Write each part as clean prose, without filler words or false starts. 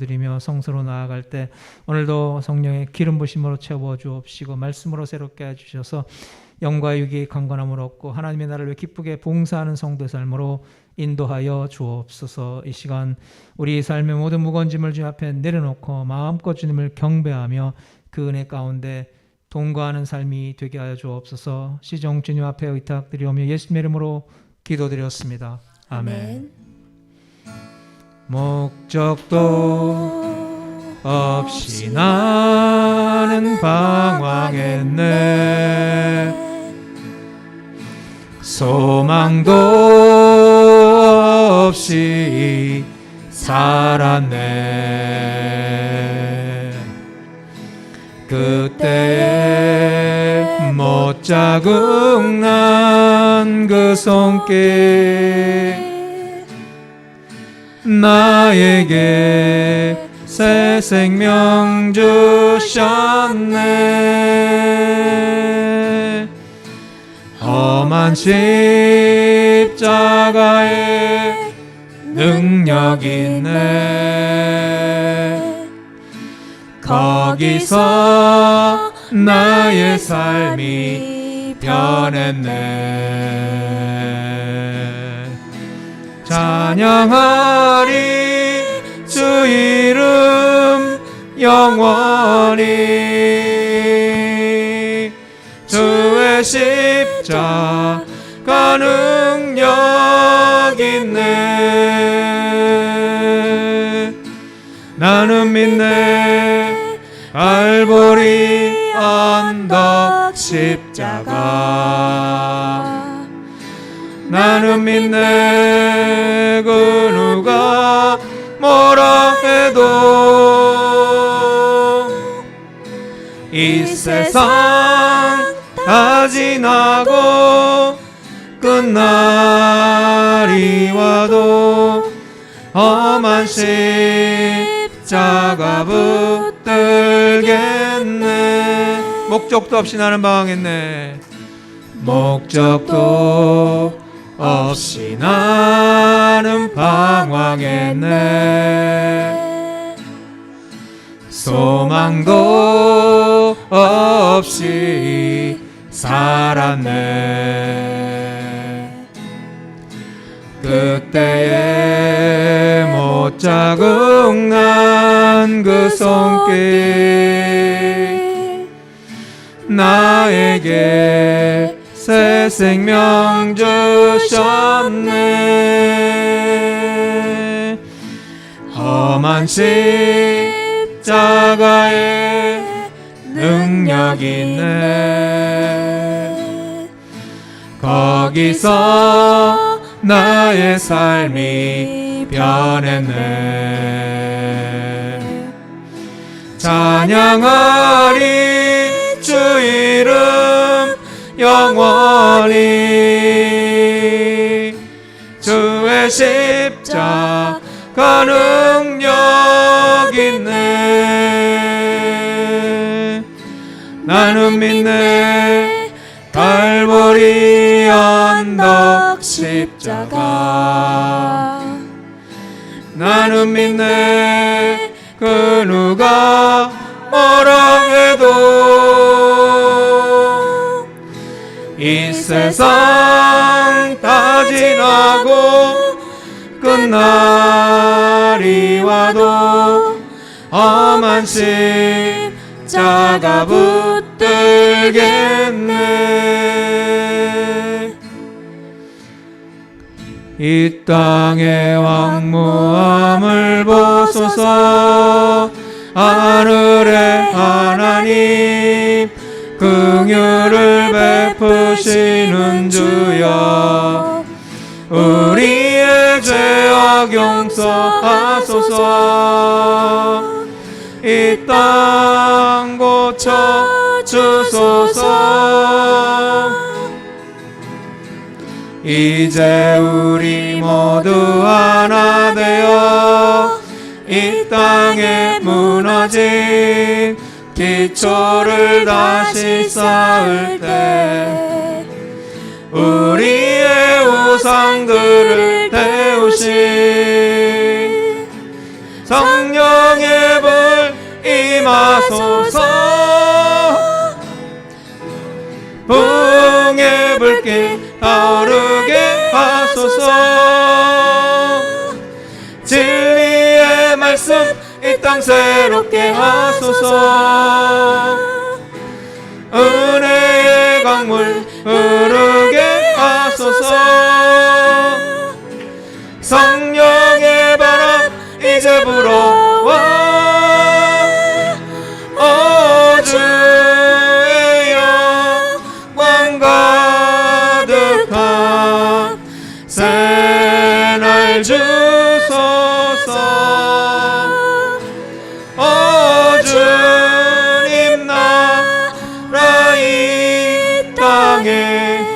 드리며 성소로 나아갈 때 오늘도 성령의 기름 부심으로 채워 주옵시고 말씀으로 새롭게 해주셔서 영과 육이 강건함을 얻고 하나님의 나라를 기쁘게 봉사하는 성도의 삶으로 인도하여 주옵소서. 이 시간 우리 삶의 모든 무거운 짐을 주님 앞에 내려놓고 마음껏 주님을 경배하며 그 은혜 가운데 동거하는 삶이 되게 하여 주옵소서. 시종 주님 앞에 의탁드리오며 예수님의 이름으로 기도드렸습니다. 아멘. 목적도 없이 나는 방황했네. 소망도 없이 살았네. 그때에 못자국 난 그 손길 나에게 새 생명 주셨네. 험한 십자가에 능력 있네. 거기서 나의 삶이 변했네. 찬양하리 주 이름 영원히. 주의 십자가 능력 있네. 나는 믿네 갈보리 언덕 십자가. 나는 믿네 그 누가 뭐라 해도 이 세상 다 지나고 끝날이 와도 험한 십자가 붙들겠네. 목적도 없이 나는 방황했네. 목적도 없이 나는 방황했네. 소망도 없이 살았네. 그때에 못자국 난 그 손길 나에게 새 생명 주셨네. 험한 십자가에 능력 있네. 거기서 나의 삶이 변했네. 찬양하리 주 이름 영원히. 주의 십자가 능력 있네. 나는 믿네 갈보리 언덕 십자가. 나는 믿네 그 누가 뭐라 해도 이 세상 다 지나고 끝날이 와도 험한 십자가 붙들겠네. 이 땅의 왕무함을 보소서. 하늘의 하나님 긍휼을 베푸시는 주여. 우리의 죄악 용서하소서. 이 땅 고쳐 주소서. 이제 우리 모두 하나 되어 이 땅에 무너진 기초를 다시 쌓을 때 우리의 우상들을 태우신 성령 성령의 불 임하소서. 부흥의 불길 타오르게 하소서. 진리의 말씀 이 땅 새롭게 하소서. 은혜의 강물 흐르게 하소서. 성령의 바람 이제 불어와. 주의 영광 가득한 새날 주소서. 주님 나라 이 땅에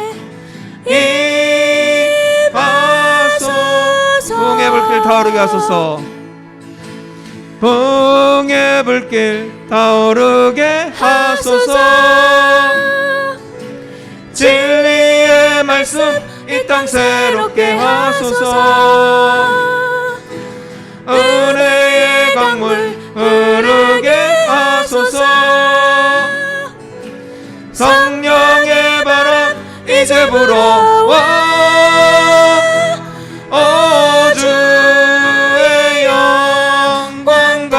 임하소서. 부흥의 불길 타오르게 하소서. 부흥의 불길 타오르게 하소서. 진리의 말씀 이 땅 새롭게 하소서. 은혜의 강물 흐르게 하소서. 성령의 바람 이제 불어와. 주의 영광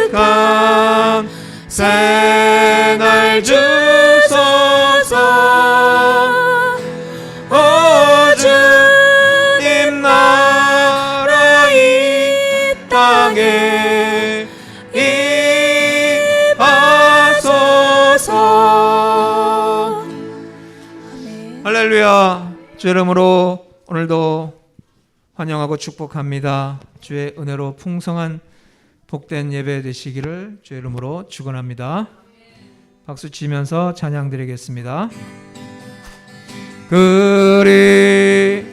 가득한 새날 주소서. 주님 나라 이 땅에 임하소서. 할렐루야. 주 이름으로 오늘도 환영하고 축복합니다. 주의 은혜로 풍성한 복된 예배 되시기를 주의 이름으로 축원합니다. 박수 치면서 찬양 드리겠습니다. 그리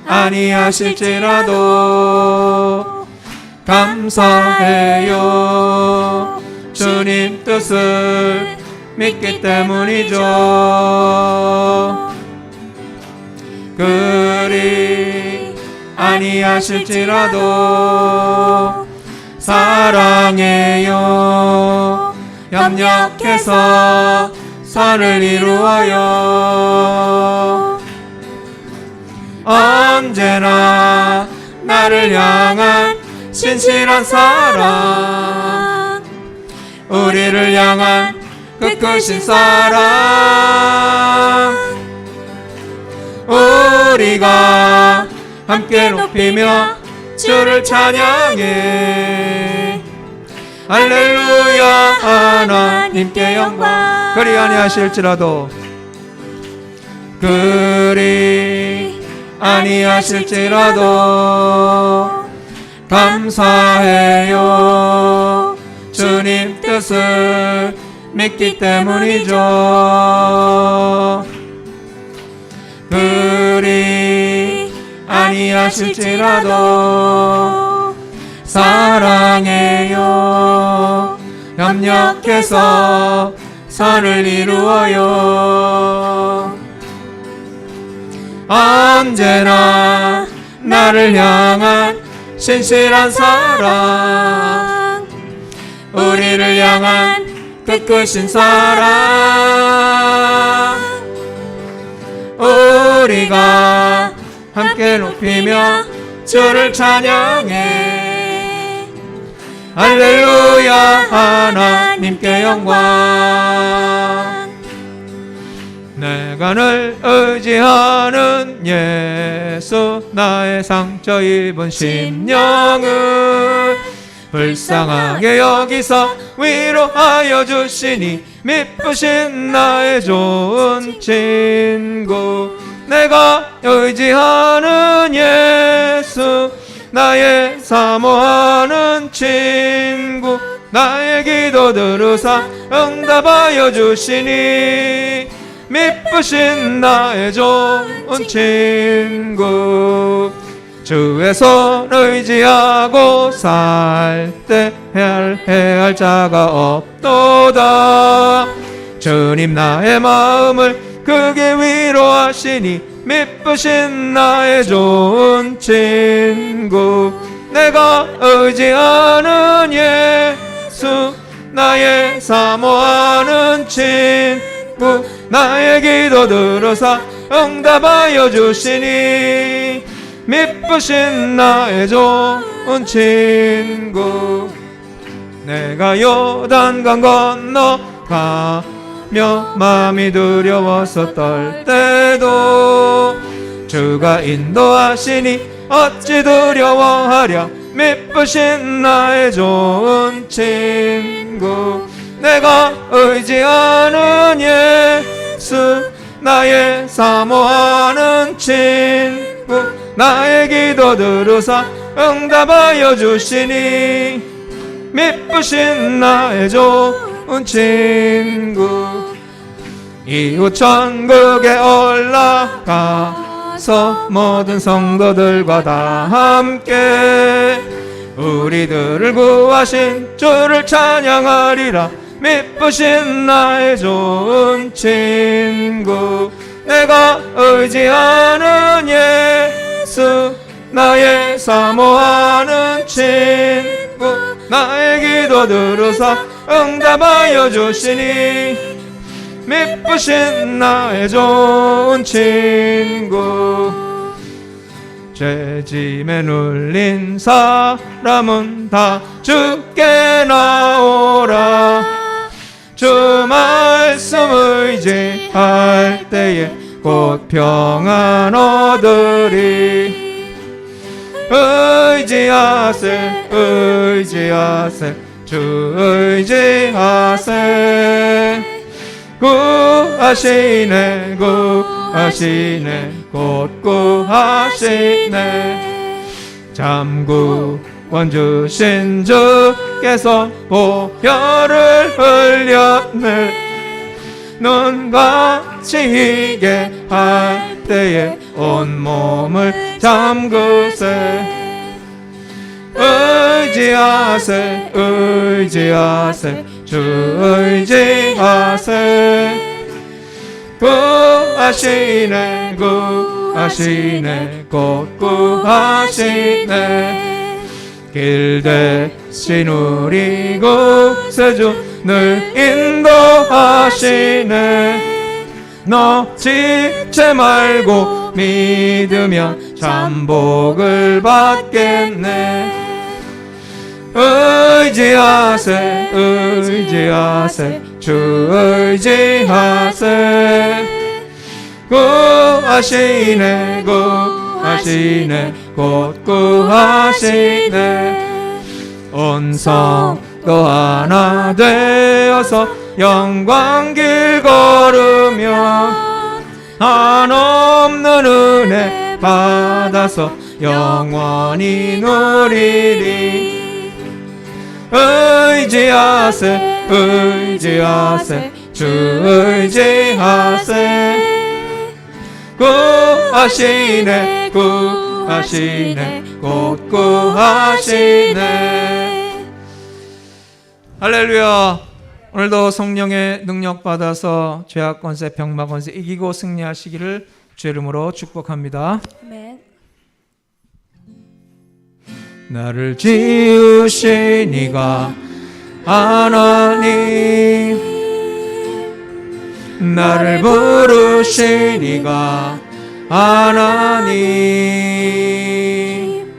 아니하실지라도 감사해요. 주님 뜻을 믿기 때문이죠. 그리 아니하실지라도 사랑해요. 협력해서 선을 이루어요. 언제나 나를 향한 신실한 사랑, 우리를 향한 그 크신 사랑, 우리가 함께 높이며 주를 찬양해. 할렐루야. 하나님께 영광. 그리 아니하실지라도, 그리 아니하실지라도 감사해요. 주님 뜻을 믿기 때문이죠. 그리 아니하실지라도 사랑해요. 협력해서 선을 이루어요. 언제나 나를 향한 신실한 사랑, 우리를 향한 그 크신 사랑, 우리가 함께 높이며 주를 찬양해. 할렐루야. 하나님께 영광. 내가 늘 의지하는 예수, 나의 상처 입은 심령을 불쌍하게 여기서 위로하여 주시니 미쁘신 나의 좋은 친구. 내가 의지하는 예수, 나의 사모하는 친구, 나의 기도 들으사 응답하여 주시니 미쁘신 나의 좋은 친구. 주의 손 의지하고 살 때 해할 자가 없도다. 주님 나의 마음을 크게 위로하시니 미쁘신 나의 좋은 친구. 내가 의지하는 예수 나의 사모하는 친구 나의 기도 들으사 응답하여 주시니 미쁘신 나의 좋은 친구 내가 요단강 건너 가며 마음이 두려워서 떨 때도 주가 인도하시니 어찌 두려워하랴 미쁘신 나의 좋은 친구 내가 의지하는 예수 나의 사모하는 친구 나의 기도 들으사 응답하여 주시니 미쁘신 나의 좋은 친구 이후 천국에 올라가서 모든 성도들과 다 함께 우리들을 구하신 주를 찬양하리라 미쁘신 나의 좋은 친구 내가 의지하는 예수 나의 사모하는 친구 나의 기도 들으사 응답하여 주시니 미쁘신 나의 좋은 친구 죄짐에 눌린 사람은 다 주께 나오라 주 말씀 의지할 때에 곧 평안 얻으리 의지하세 의지하세 주 의지하세 구하시네 구하시네 곧 구하시네 잠구원 주신 주께서 보혈을 흘렸네 눈같이 희게 할 때에 온몸을 잠그세 의지하세 의지하세 주 의지하세 구하시네 구하시네 곧 구하시네 길 대신 우리 구세주 늘 인도하시네 너 지체 말고 믿으면 참 복을 받겠네 의지하세 의지하세 주 의지하세 구하시네 구하시네 곧 구하시네 온 성도 하나 되어서 영광길 걸으며 한없는 은혜 받아서 영원히 누리리 의지하세 의지하세 주 의지하세 구하시네 구하시네 곧 구하시네 할렐루야 오늘도 성령의 능력 받아서 죄악 권세 병마 권세 이기고 승리하시기를 주의 이름으로 축복합니다. 아멘. 나를 지으신 이가 하나님 나를 부르신 이가 하나님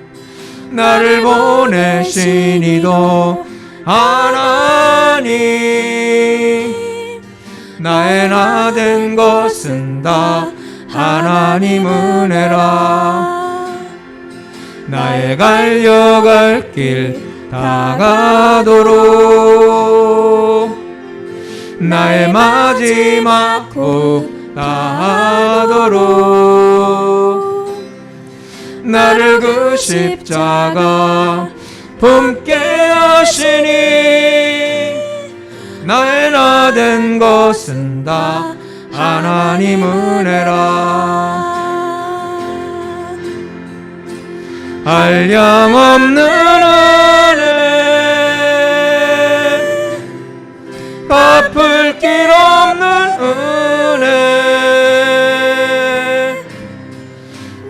나를 보내신 이도 하나님 나의 나 된 것은 다 하나님 은혜라 나의 갈려갈 길 다 가도록 나의 마지막 후 다 하도록 나를 그 십자가 품게 하시니 나의 나 된 것은 다 하나님 은혜라 한량없는 은혜 갚을 길 없는 은혜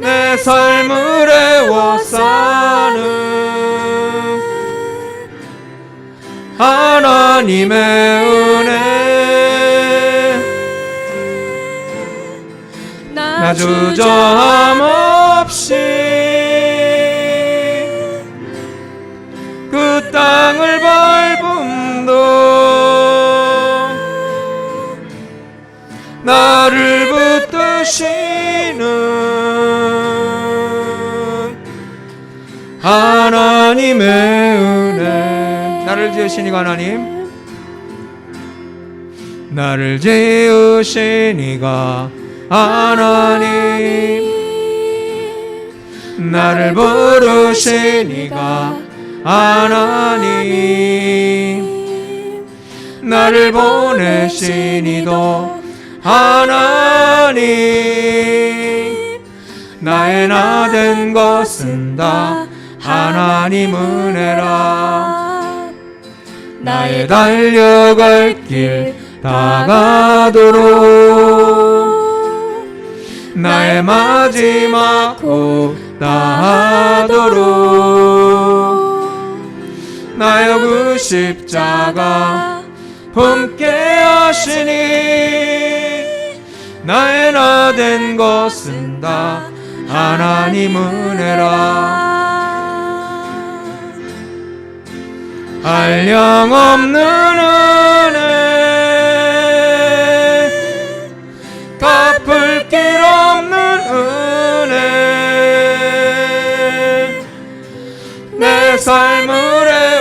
내 삶을 애워 사는 하나님의 은혜 나 주저함 없이 그 땅을 밟음도 나를 붙드시는 하나님의 은혜 나를 지으신 이가 하나님 나를 지으신 이가 하나님 나를 부르신 이가 하나님 나를 보내신 이도 하나님 나의 나 된 것은 다 하나님 은혜라 나의 달려갈 길 다가도록 나의 마지막 호흡 다하도록 나의 그 십자가 품게 하시니 나의 나 된 것은 다 하나님 은혜라 한량없는 은혜 갚을 길 없는 은혜 내 삶을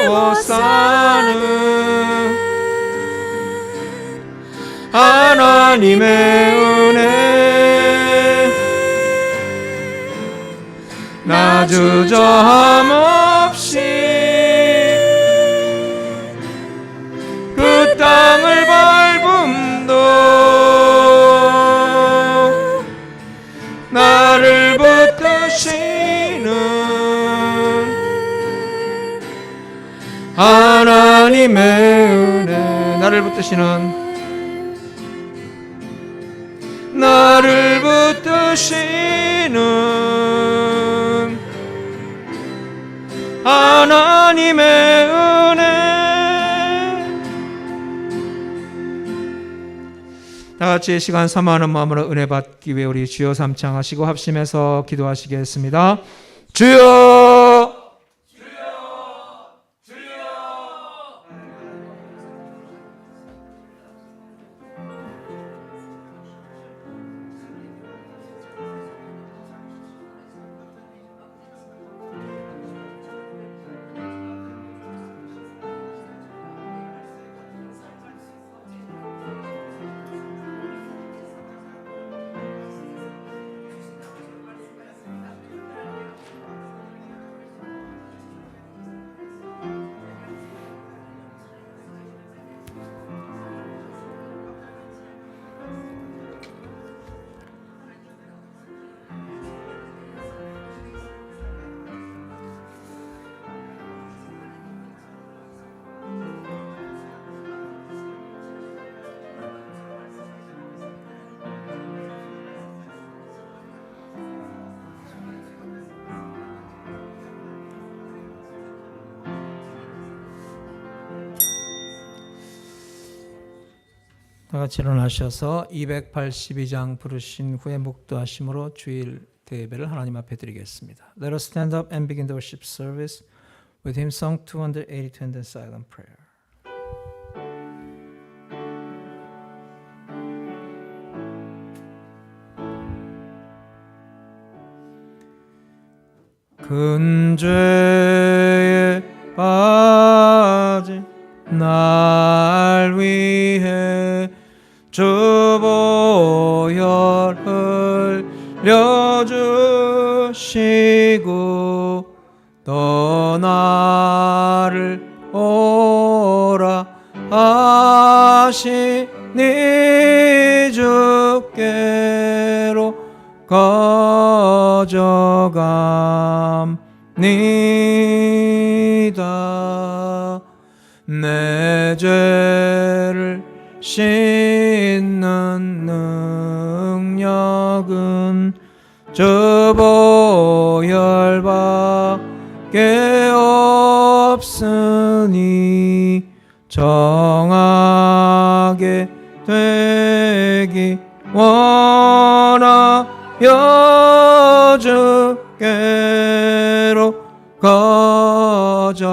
애워싸는 하나님의 은혜 나 주저함 없이 그 땅을 밟음도 나를 붙드시는 하나님의 은혜 나를 붙드시는 나를 붙드시는 하나님의 은혜 다같이 이 시간 사모하는 마음으로 은혜 받기 위해 우리 주여 삼창하시고 합심해서 기도하시겠습니다. 주여 다같이 일어나셔서 282장 부르신 후에 묵도하심으로 주일 대예배를 하나님 앞에 드리겠습니다. Let us stand up and begin the worship service with hymn song 282 and then silent prayer. 큰 죄에 빠진 날 위해 주 보혈 흘려주시고 또 나를 오라 하시니 주께로 거저갑니다. 내 죄를 씻는 능력은 주 보혈밖에 없으니 정하게 되기 원하여 주께로 거저갑니다.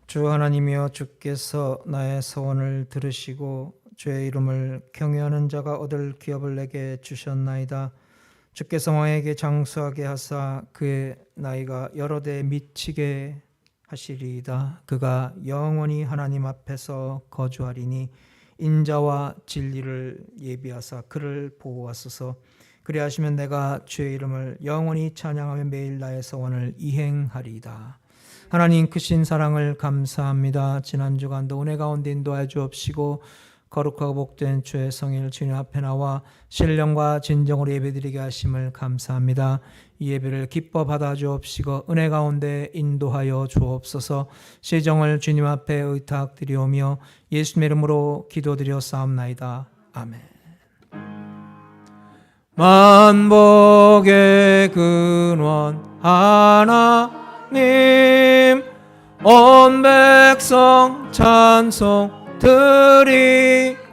주 하나님이여, 주께서 나의 소원을 들으시고 주의 이름을 경외하는 자가 얻을 기업을 내게 주셨나이다. 주께서 왕에게 장수하게 하사 그의 나이가 여러 대 미치게 하시리이다. 그가 영원히 하나님 앞에서 거주하리니 인자와 진리를 예비하사 그를 보호하소서. 그리하시면 내가 주의 이름을 영원히 찬양하며 매일 나의 소원을 이행하리이다. 하나님 크신 사랑을 감사합니다. 지난 주간도 은혜 가운데 인도하여 주옵시고 거룩하고 복된 주의 성일 주님 앞에 나와 신령과 진정으로 예배드리게 하심을 감사합니다. 이 예배를 기뻐 받아 주옵시고 은혜 가운데 인도하여 주옵소서. 시정을 주님 앞에 의탁드리오며 예수님의 이름으로 기도드려 싸움나이다. 아멘. 만복의 근원 하나님, 온 백성 찬송 드리고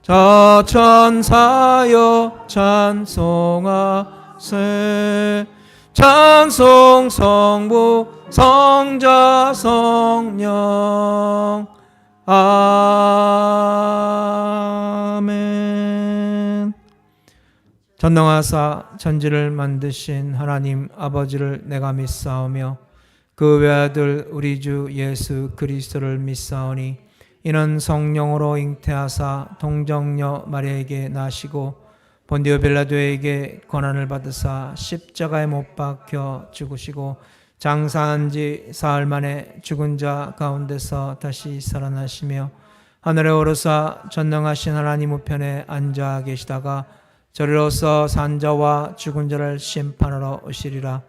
저 천사여 찬송하세. 찬송 성부 성자 성령 아멘. 전능하사 천지를 만드신 하나님 아버지를 내가 믿사오며 그 외아들 우리 주 예수 그리스도를 믿사오니 이는 성령으로 잉태하사 동정녀 마리아에게 나시고 본디오 빌라도에게 고난을 받으사 십자가에 못 박혀 죽으시고 장사한 지 사흘 만에 죽은 자 가운데서 다시 살아나시며 하늘에 오르사 전능하신 하나님 우편에 앉아 계시다가 저리로서 산 자와 죽은 자를 심판하러 오시리라.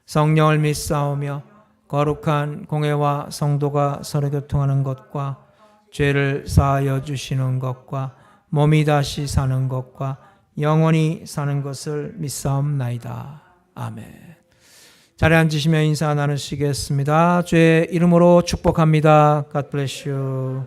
성령을 믿사오며 거룩한 공회와 성도가 서로 교통하는 것과 죄를 사하여 주시는 것과 몸이 다시 사는 것과 영원히 사는 것을 믿사옵나이다. 아멘. 자리에 앉으시며 인사 나누시겠습니다. 주의 이름으로 축복합니다. God bless you.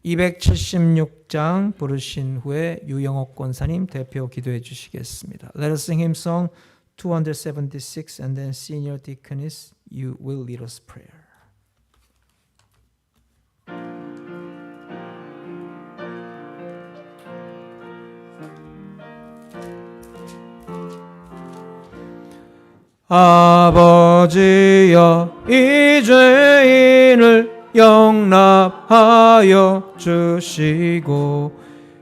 276장 부르신 후에 유영옥 권사님 대표 기도해 주시겠습니다. Let us sing hymn song 276 and then Senior Deaconess, you will lead us prayer. 아버지여, 이 죄인을 용납하여 주시고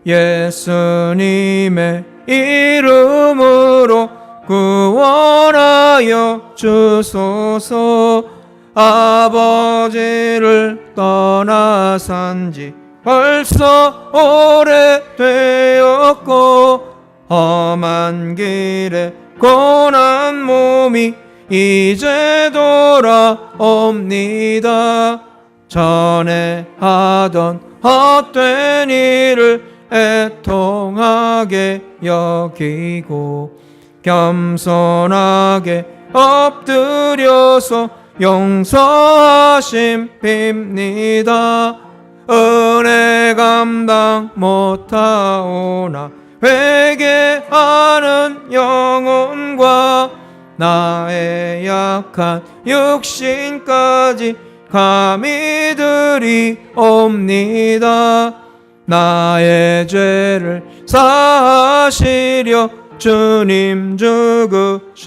예수님의 이름으로 구원하여 주소서. 아버지를 떠나산지 벌써 오래되었고 험한 길에 고난 몸이 이제 돌아옵니다. 전에 하던 헛된 일을 애통하게 여기고 겸손하게 엎드려서 용서하심 빕니다. 은혜 감당 못하오나 회개하는 영혼과 나의 약한 육신까지 감히 드리옵니다. 나의 죄를 사하시려 주님 죽으셨으니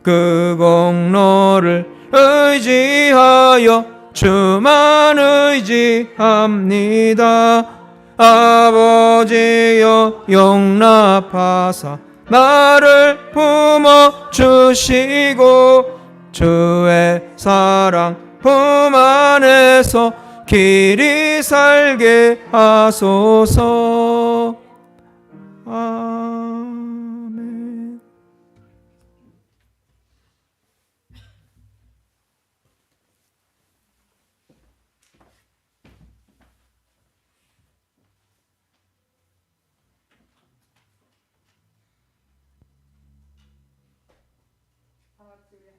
그 공로를 의지하여 주만 의지합니다. 아버지여 용납하사 나를 품어주시고 주의 사랑 품 안에서 길이 살게 하소서. 아멘.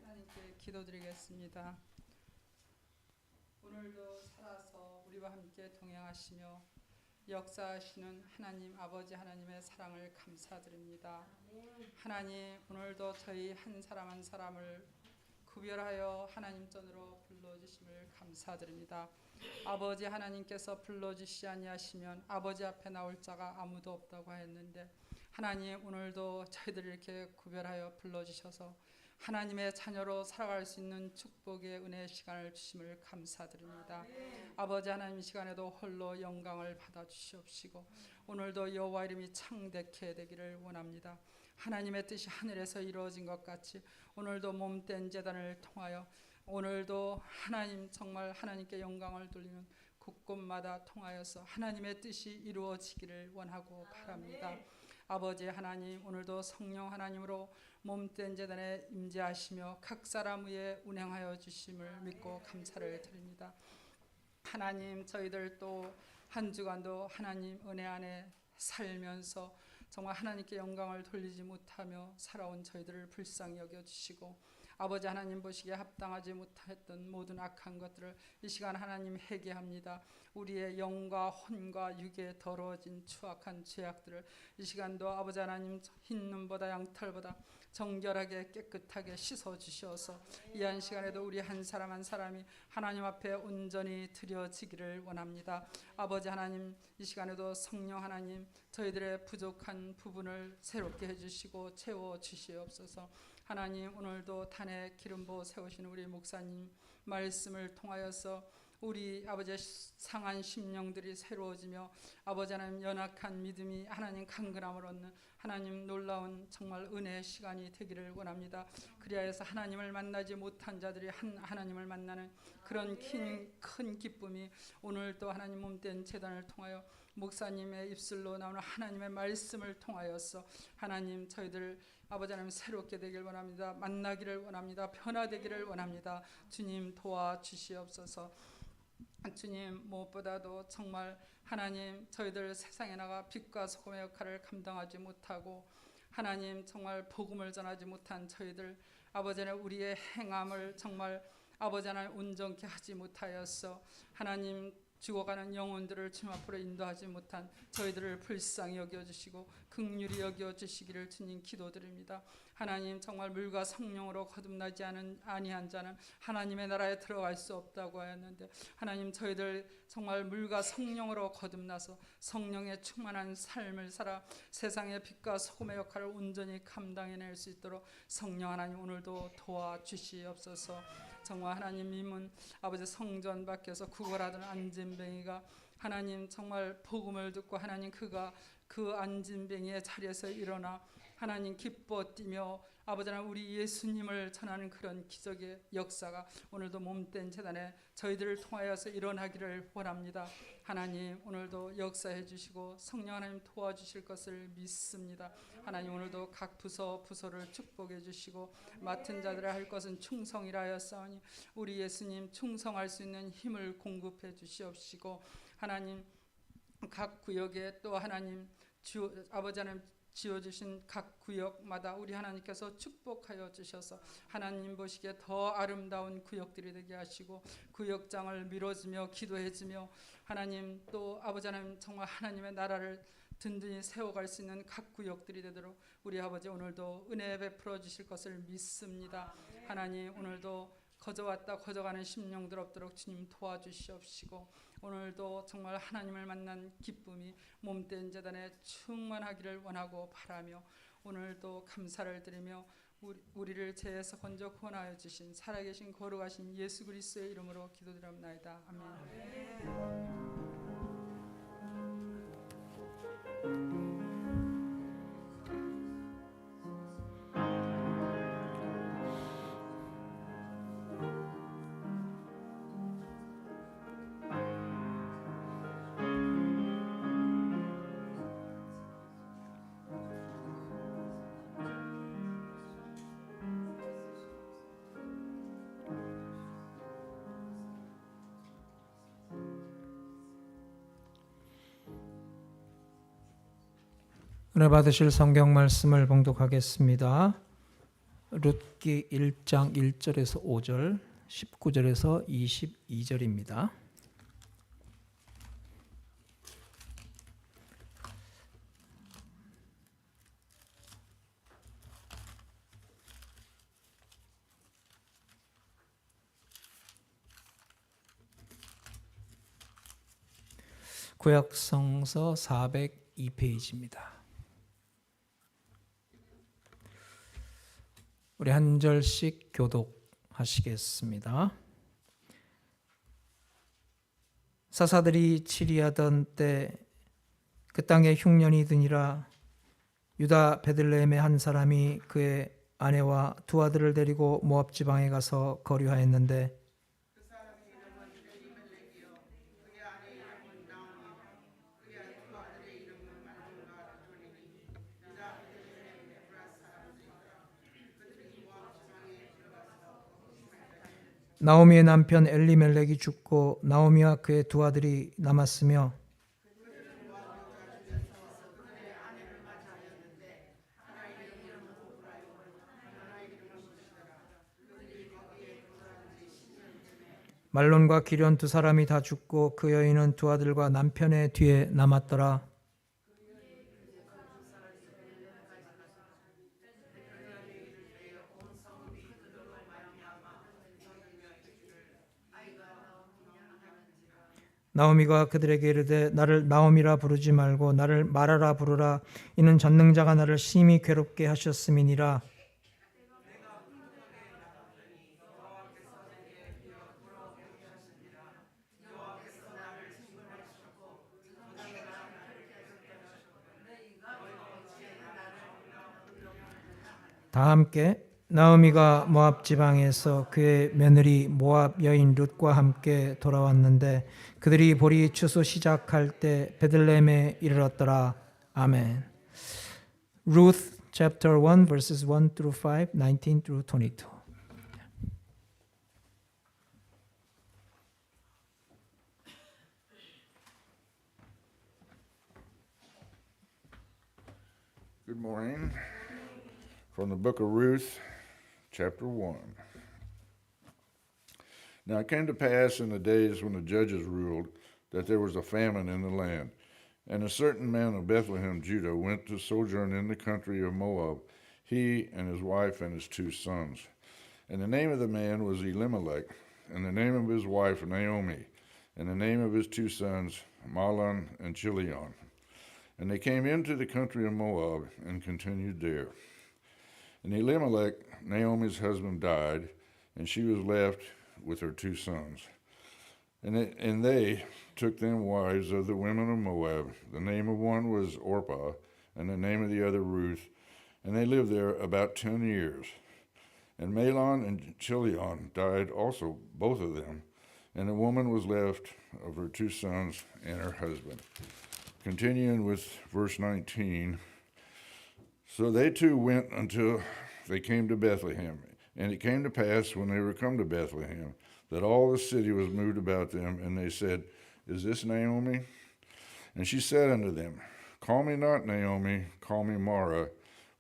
하나님께 기도드리겠습니다. 오늘도 살아서 우리와 함께 동행하시며 역사하시는 하나님 아버지 하나님의 사랑을 감사드립니다. 하나님, 오늘도 저희 한 사람 한 사람을 구별하여 하나님 전으로 불러주심을 감사드립니다. 아버지 하나님께서 불러주시지 아니하시면 아버지 앞에 나올 자가 아무도 없다고 하였는데, 하나님 오늘도 저희들을 이렇게 구별하여 불러주셔서 하나님의 자녀로 살아갈 수 있는 축복의 은혜의 시간을 주심을 감사드립니다. 아버지 하나님, 이 시간에도 홀로 영광을 받아 주시옵시고 오늘도 여호와 이름이 창대케 되기를 원합니다. 하나님의 뜻이 하늘에서 이루어진 것 같이 오늘도 몸된 제단을 통하여 오늘도 하나님 정말 하나님께 영광을 돌리는 곳곳마다 통하여서 하나님의 뜻이 이루어지기를 원하고 바랍니다. 아버지 하나님, 오늘도 성령 하나님으로 몸된 제단에 임재하시며 각 사람 위에 운행하여 주심을 믿고 감사를 드립니다. 하나님, 저희들 또 한 주간도 하나님 은혜 안에 살면서 정말 하나님께 영광을 돌리지 못하며 살아온 저희들을 불쌍히 여겨주시고 아버지 하나님 보시기에 합당하지 못했던 모든 악한 것들을 이 시간 하나님 회개합니다. 우리의 영과 혼과 육에 더러워진 추악한 죄악들을 이 시간도 아버지 하나님 흰 눈보다 양털보다 정결하게 깨끗하게 씻어주셔서 이 한 시간에도 우리 한 사람 한 사람이 하나님 앞에 온전히 드려지기를 원합니다. 아버지 하나님, 이 시간에도 성령 하나님 저희들의 부족한 부분을 새롭게 해주시고 채워주시옵소서. 하나님, 오늘도 단에 기름부어 세우시는 우리 목사님 말씀을 통하여서 우리 아버지의 상한 심령들이 새로워지며 아버지 하나님 연약한 믿음이 하나님 강건함을 얻는 하나님 놀라운 정말 은혜의 시간이 되기를 원합니다. 그리하여서 하나님을 만나지 못한 자들이 하나님을 만나는 그런 큰 기쁨이 오늘도 하나님 몸된 제단을 통하여 목사님의 입술로 나오는 하나님의 말씀을 통하여서 하나님 저희들 아버지 하나님 새롭게 되길 원합니다. 만나기를 원합니다. 변화되기를 원합니다. 주님 도와주시옵소서. 주님, 무엇보다도 정말 하나님 저희들 세상에 나가 빛과 소금의 역할을 감당하지 못하고 하나님 정말 복음을 전하지 못한 저희들 아버지 하나님 우리의 행함을 정말 아버지 하나님 온전케 하지 못하여서 하나님 죽어가는 영혼들을 주님 앞으로 인도하지 못한 저희들을 불쌍히 여겨주시고 긍휼히 여겨주시기를 주님 기도드립니다. 하나님 정말 물과 성령으로 거듭나지 아니한 자는 하나님의 나라에 들어갈 수 없다고 하였는데 하나님 저희들 정말 물과 성령으로 거듭나서 성령의 충만한 삶을 살아 세상의 빛과 소금의 역할을 온전히 감당해낼 수 있도록 성령 하나님 오늘도 도와주시옵소서. 정말 하나님님은 아버지 성전 밖에서 구걸하던 안진뱅이가 하나님 정말 복음을 듣고 하나님 그가 그 안진뱅이의 자리에서 일어나 하나님 기뻐 뛰며 아버지 하나님 우리 예수님을 전하는 그런 기적의 역사가 오늘도 몸된 재단에 저희들을 통하여서 일어나기를 원합니다. 하나님 오늘도 역사해 주시고 성령 하나님 도와주실 것을 믿습니다. 하나님 오늘도 각 부서를 축복해 주시고 맡은 자들의 할 것은 충성이라 하였사오니 우리 예수님 충성할 수 있는 힘을 공급해 주시옵시고 하나님 각 구역에 또 하나님 아버지 하나님 지어주신 각 구역마다 우리 하나님께서 축복하여 주셔서 하나님 보시기에 더 아름다운 구역들이 되게 하시고 구역장을 밀어주며 기도해주며 하나님 또 아버지 하나님 정말 하나님의 나라를 든든히 세워갈 수 있는 각 구역들이 되도록 우리 아버지 오늘도 은혜 베풀어 주실 것을 믿습니다. 하나님 오늘도 거저왔다 거저가는 심령들 없도록 주님 도와주시옵시고 오늘도 정말 하나님을 만난 기쁨이 몸된 재단에 충만하기를 원하고 바라며 오늘도 감사를 드리며 우리를 죄에서 건져 구원하여 주신 살아계신 거룩하신 예수 그리스도의 이름으로 기도드립나이다. 아멘. 은혜 받으실 성경 말씀을 봉독하겠습니다. 룻기 1장 1절에서 5절, 19절에서 22절입니다. 구약성서 402페이지입니다. 우리 한 절씩 교독하시겠습니다. 사사들이 치리하던 때 그 땅에 흉년이 드니라. 유다 베들레헴의 한 사람이 그의 아내와 두 아들을 데리고 모압 지방에 가서 거류하였는데 나오미의 남편 엘리멜렉이 죽고 나오미와 그의 두 아들이 남았으며 말론과 기련 두 사람이 다 죽고 그 여인은 두 아들과 남편의 뒤에 남았더라. 나오미가 그들에게 이르되 나를 나오미라 부르지 말고 나를 마라라 부르라. 이는 전능자가 나를 심히 괴롭게 하셨음이니라. 다 함께 나오미가 모압 지방에서 그의 며느리 모압 여인 룻과 함께 돌아왔는데 그들이 보리 추수 시작할 때 베들레헴에 이르렀더라. 아멘. Ruth chapter 1 verses 1 through 5, 19 through 22. Good morning. From the book of Ruth, chapter 1. Now it came to pass in the days when the judges ruled that there was a famine in the land. And a certain man of Bethlehem, Judah, went to sojourn in the country of Moab, he and his wife and his 2 sons. And the name of the man was Elimelech, and the name of his wife Naomi, and the name of his 2 sons Mahlon and Chilion. And they came into the country of Moab and continued there. And Elimelech, Naomi's husband, died, and she was left with her 2 sons. And they took them wives of the women of Moab. The name of one was Orpah, and the name of the other Ruth. And they lived there about 10 years. And Mahlon and Chilion died also, both of them. And the woman was left of her 2 sons and her husband. Continuing with verse 19. So they too went until they came to Bethlehem. And it came to pass when they were come to Bethlehem that all the city was moved about them, and they said, Is this Naomi? And she said unto them, Call me not Naomi, call me Mara,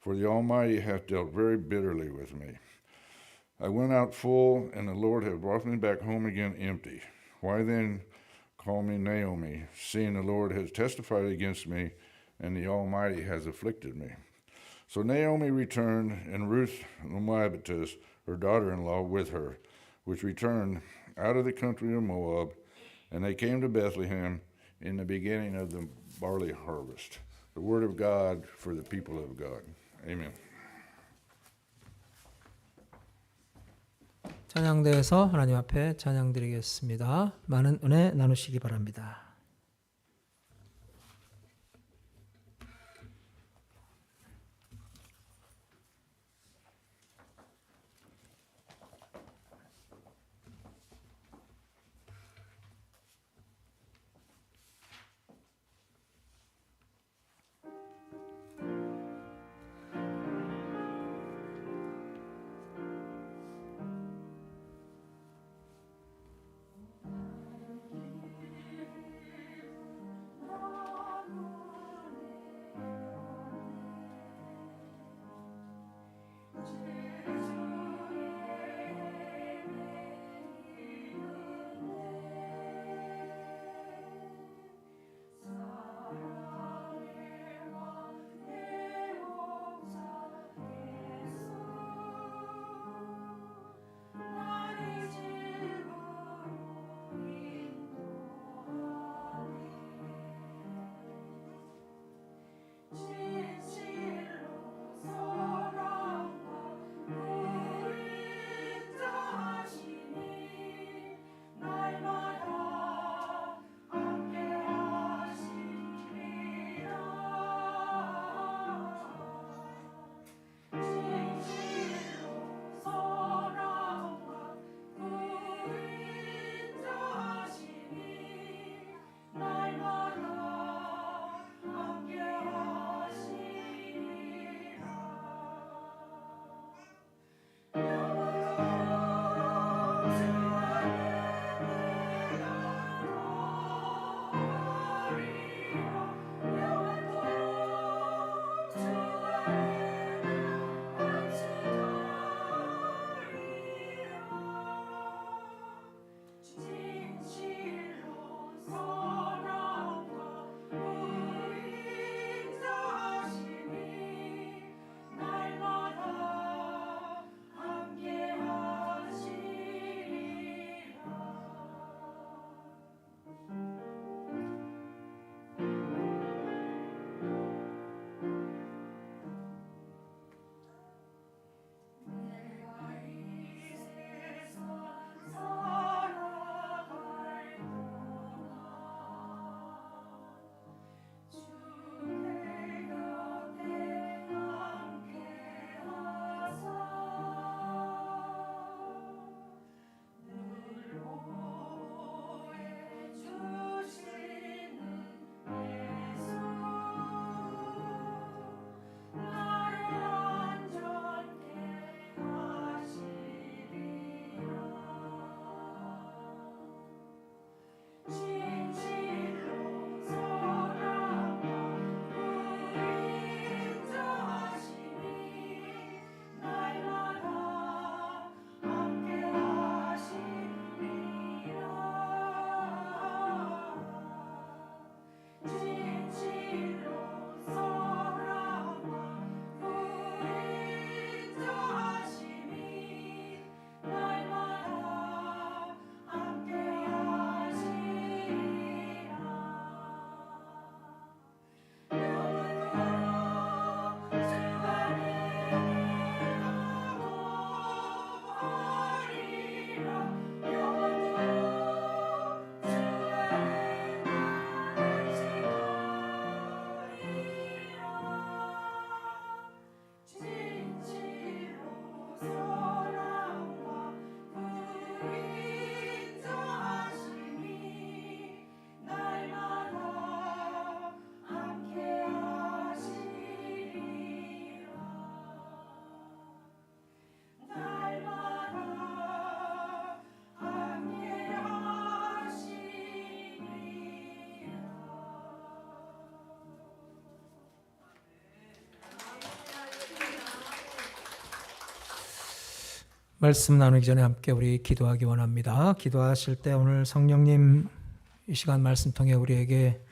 for the Almighty hath dealt very bitterly with me. I went out full, and the Lord hath brought me back home again empty. Why then call me Naomi, seeing the Lord has testified against me, and the Almighty has afflicted me? So Naomi returned, and Ruth the Moabitess, her daughter-in-law, with her, which returned out of the country of Moab, and they came to Bethlehem in the beginning of the barley harvest. The word of God for the people of God. Amen. 찬양대에서 하나님 앞에 찬양드리겠습니다. 많은 은혜 나누시기 바랍니다. 말씀 나누기 전에 함께 우리 기도하기 원합니다. 기도하실 때 오늘 성령님 이 시간 말씀 통해 우리에게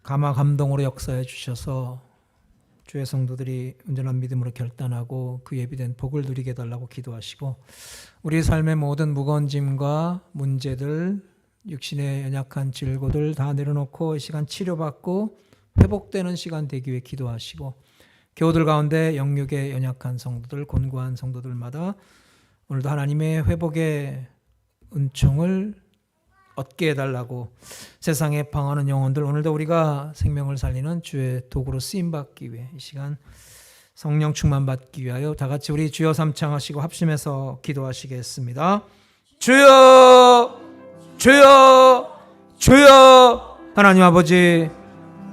감화 감동으로 역사해 주셔서 주의 성도들이 온전한 믿음으로 결단하고 그 예비된 복을 누리게 해달라고 기도하시고 우리 삶의 모든 무거운 짐과 문제들, 육신의 연약한 질고들 다 내려놓고 이 시간 치료받고 회복되는 시간 되기 위해 기도하시고 교우들 가운데 영육의 연약한 성도들, 곤고한 성도들마다 오늘도 하나님의 회복의 은총을 얻게 해달라고 세상에 방하는 영혼들, 오늘도 우리가 생명을 살리는 주의 도구로 쓰임받기 위해 이 시간 성령 충만받기 위하여 다 같이 우리 주여 삼창하시고 합심해서 기도하시겠습니다. 주여, 주여, 주여. 하나님 아버지,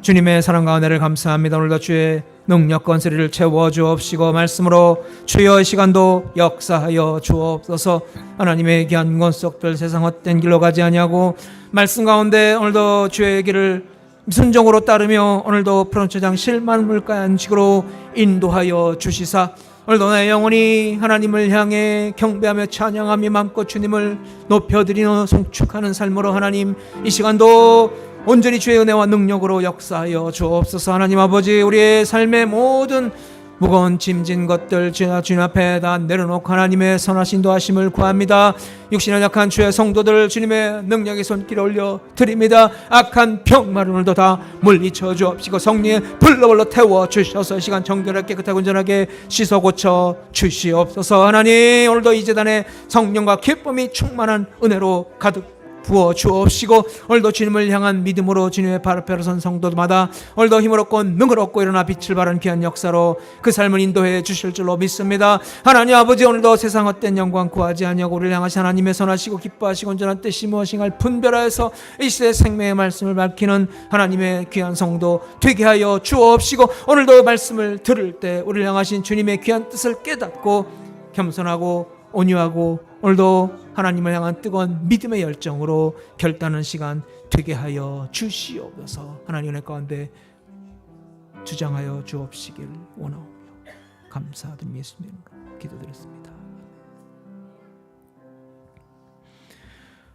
주님의 사랑과 은혜를 감사합니다. 오늘도 주의 능력 권세를 채워 주옵시고 말씀으로 주여 이 시간도 역사하여 주옵소서. 하나님의 귀한 권속들 세상 헛된 길로 가지 아니하고 말씀 가운데 오늘도 주의 길을 순종으로 따르며 오늘도 프런처장 실만 물가안식으로 인도하여 주시사 오늘도 내 영혼이 하나님을 향해 경배하며 찬양하며 맘껏 주님을 높여드리는 송축하는 삶으로 하나님 이 시간도 온전히 주의 은혜와 능력으로 역사하여 주옵소서. 하나님 아버지, 우리의 삶의 모든 무거운 짐진 것들 주님 앞에 다 내려놓고 하나님의 선하신 도하심을 구합니다. 육신에 약한 주의 성도들 주님의 능력의 손길에 올려 드립니다. 악한 병마를 오늘도 다 물리쳐 주옵시고 성령의 불러불러 태워 주셔서 시간 정결하게 깨끗하고 온전하게 씻어 고쳐 주시옵소서. 하나님 오늘도 이 제단에 성령과 기쁨이 충만한 은혜로 가득 부어 주옵시고 오늘도 주님을 향한 믿음으로 주님의 발 앞에 선 성도마다 오늘도 힘을 얻고 능을 얻고 일어나 빛을 발하는 귀한 역사로 그 삶을 인도해 주실 줄로 믿습니다. 하나님 아버지, 오늘도 세상 헛된 영광 구하지 아니하고 우리를 향하신 하나님의 선하시고 기뻐하시고 온전한 뜻이 무엇인가를 분별하여서 이 시대 생명의 말씀을 밝히는 하나님의 귀한 성도 되게 하여 주옵시고 오늘도 말씀을 들을 때 우리를 향하신 주님의 귀한 뜻을 깨닫고 겸손하고 온유하고 오늘도 하나님을 향한 뜨거운 믿음의 열정으로 결단하는 시간 되게 하여 주시옵소서. 하나님 은혜 가운데 주장하여 주옵시길 원하오며 감사드리며 예수님 이름으로 기도드렸습니다.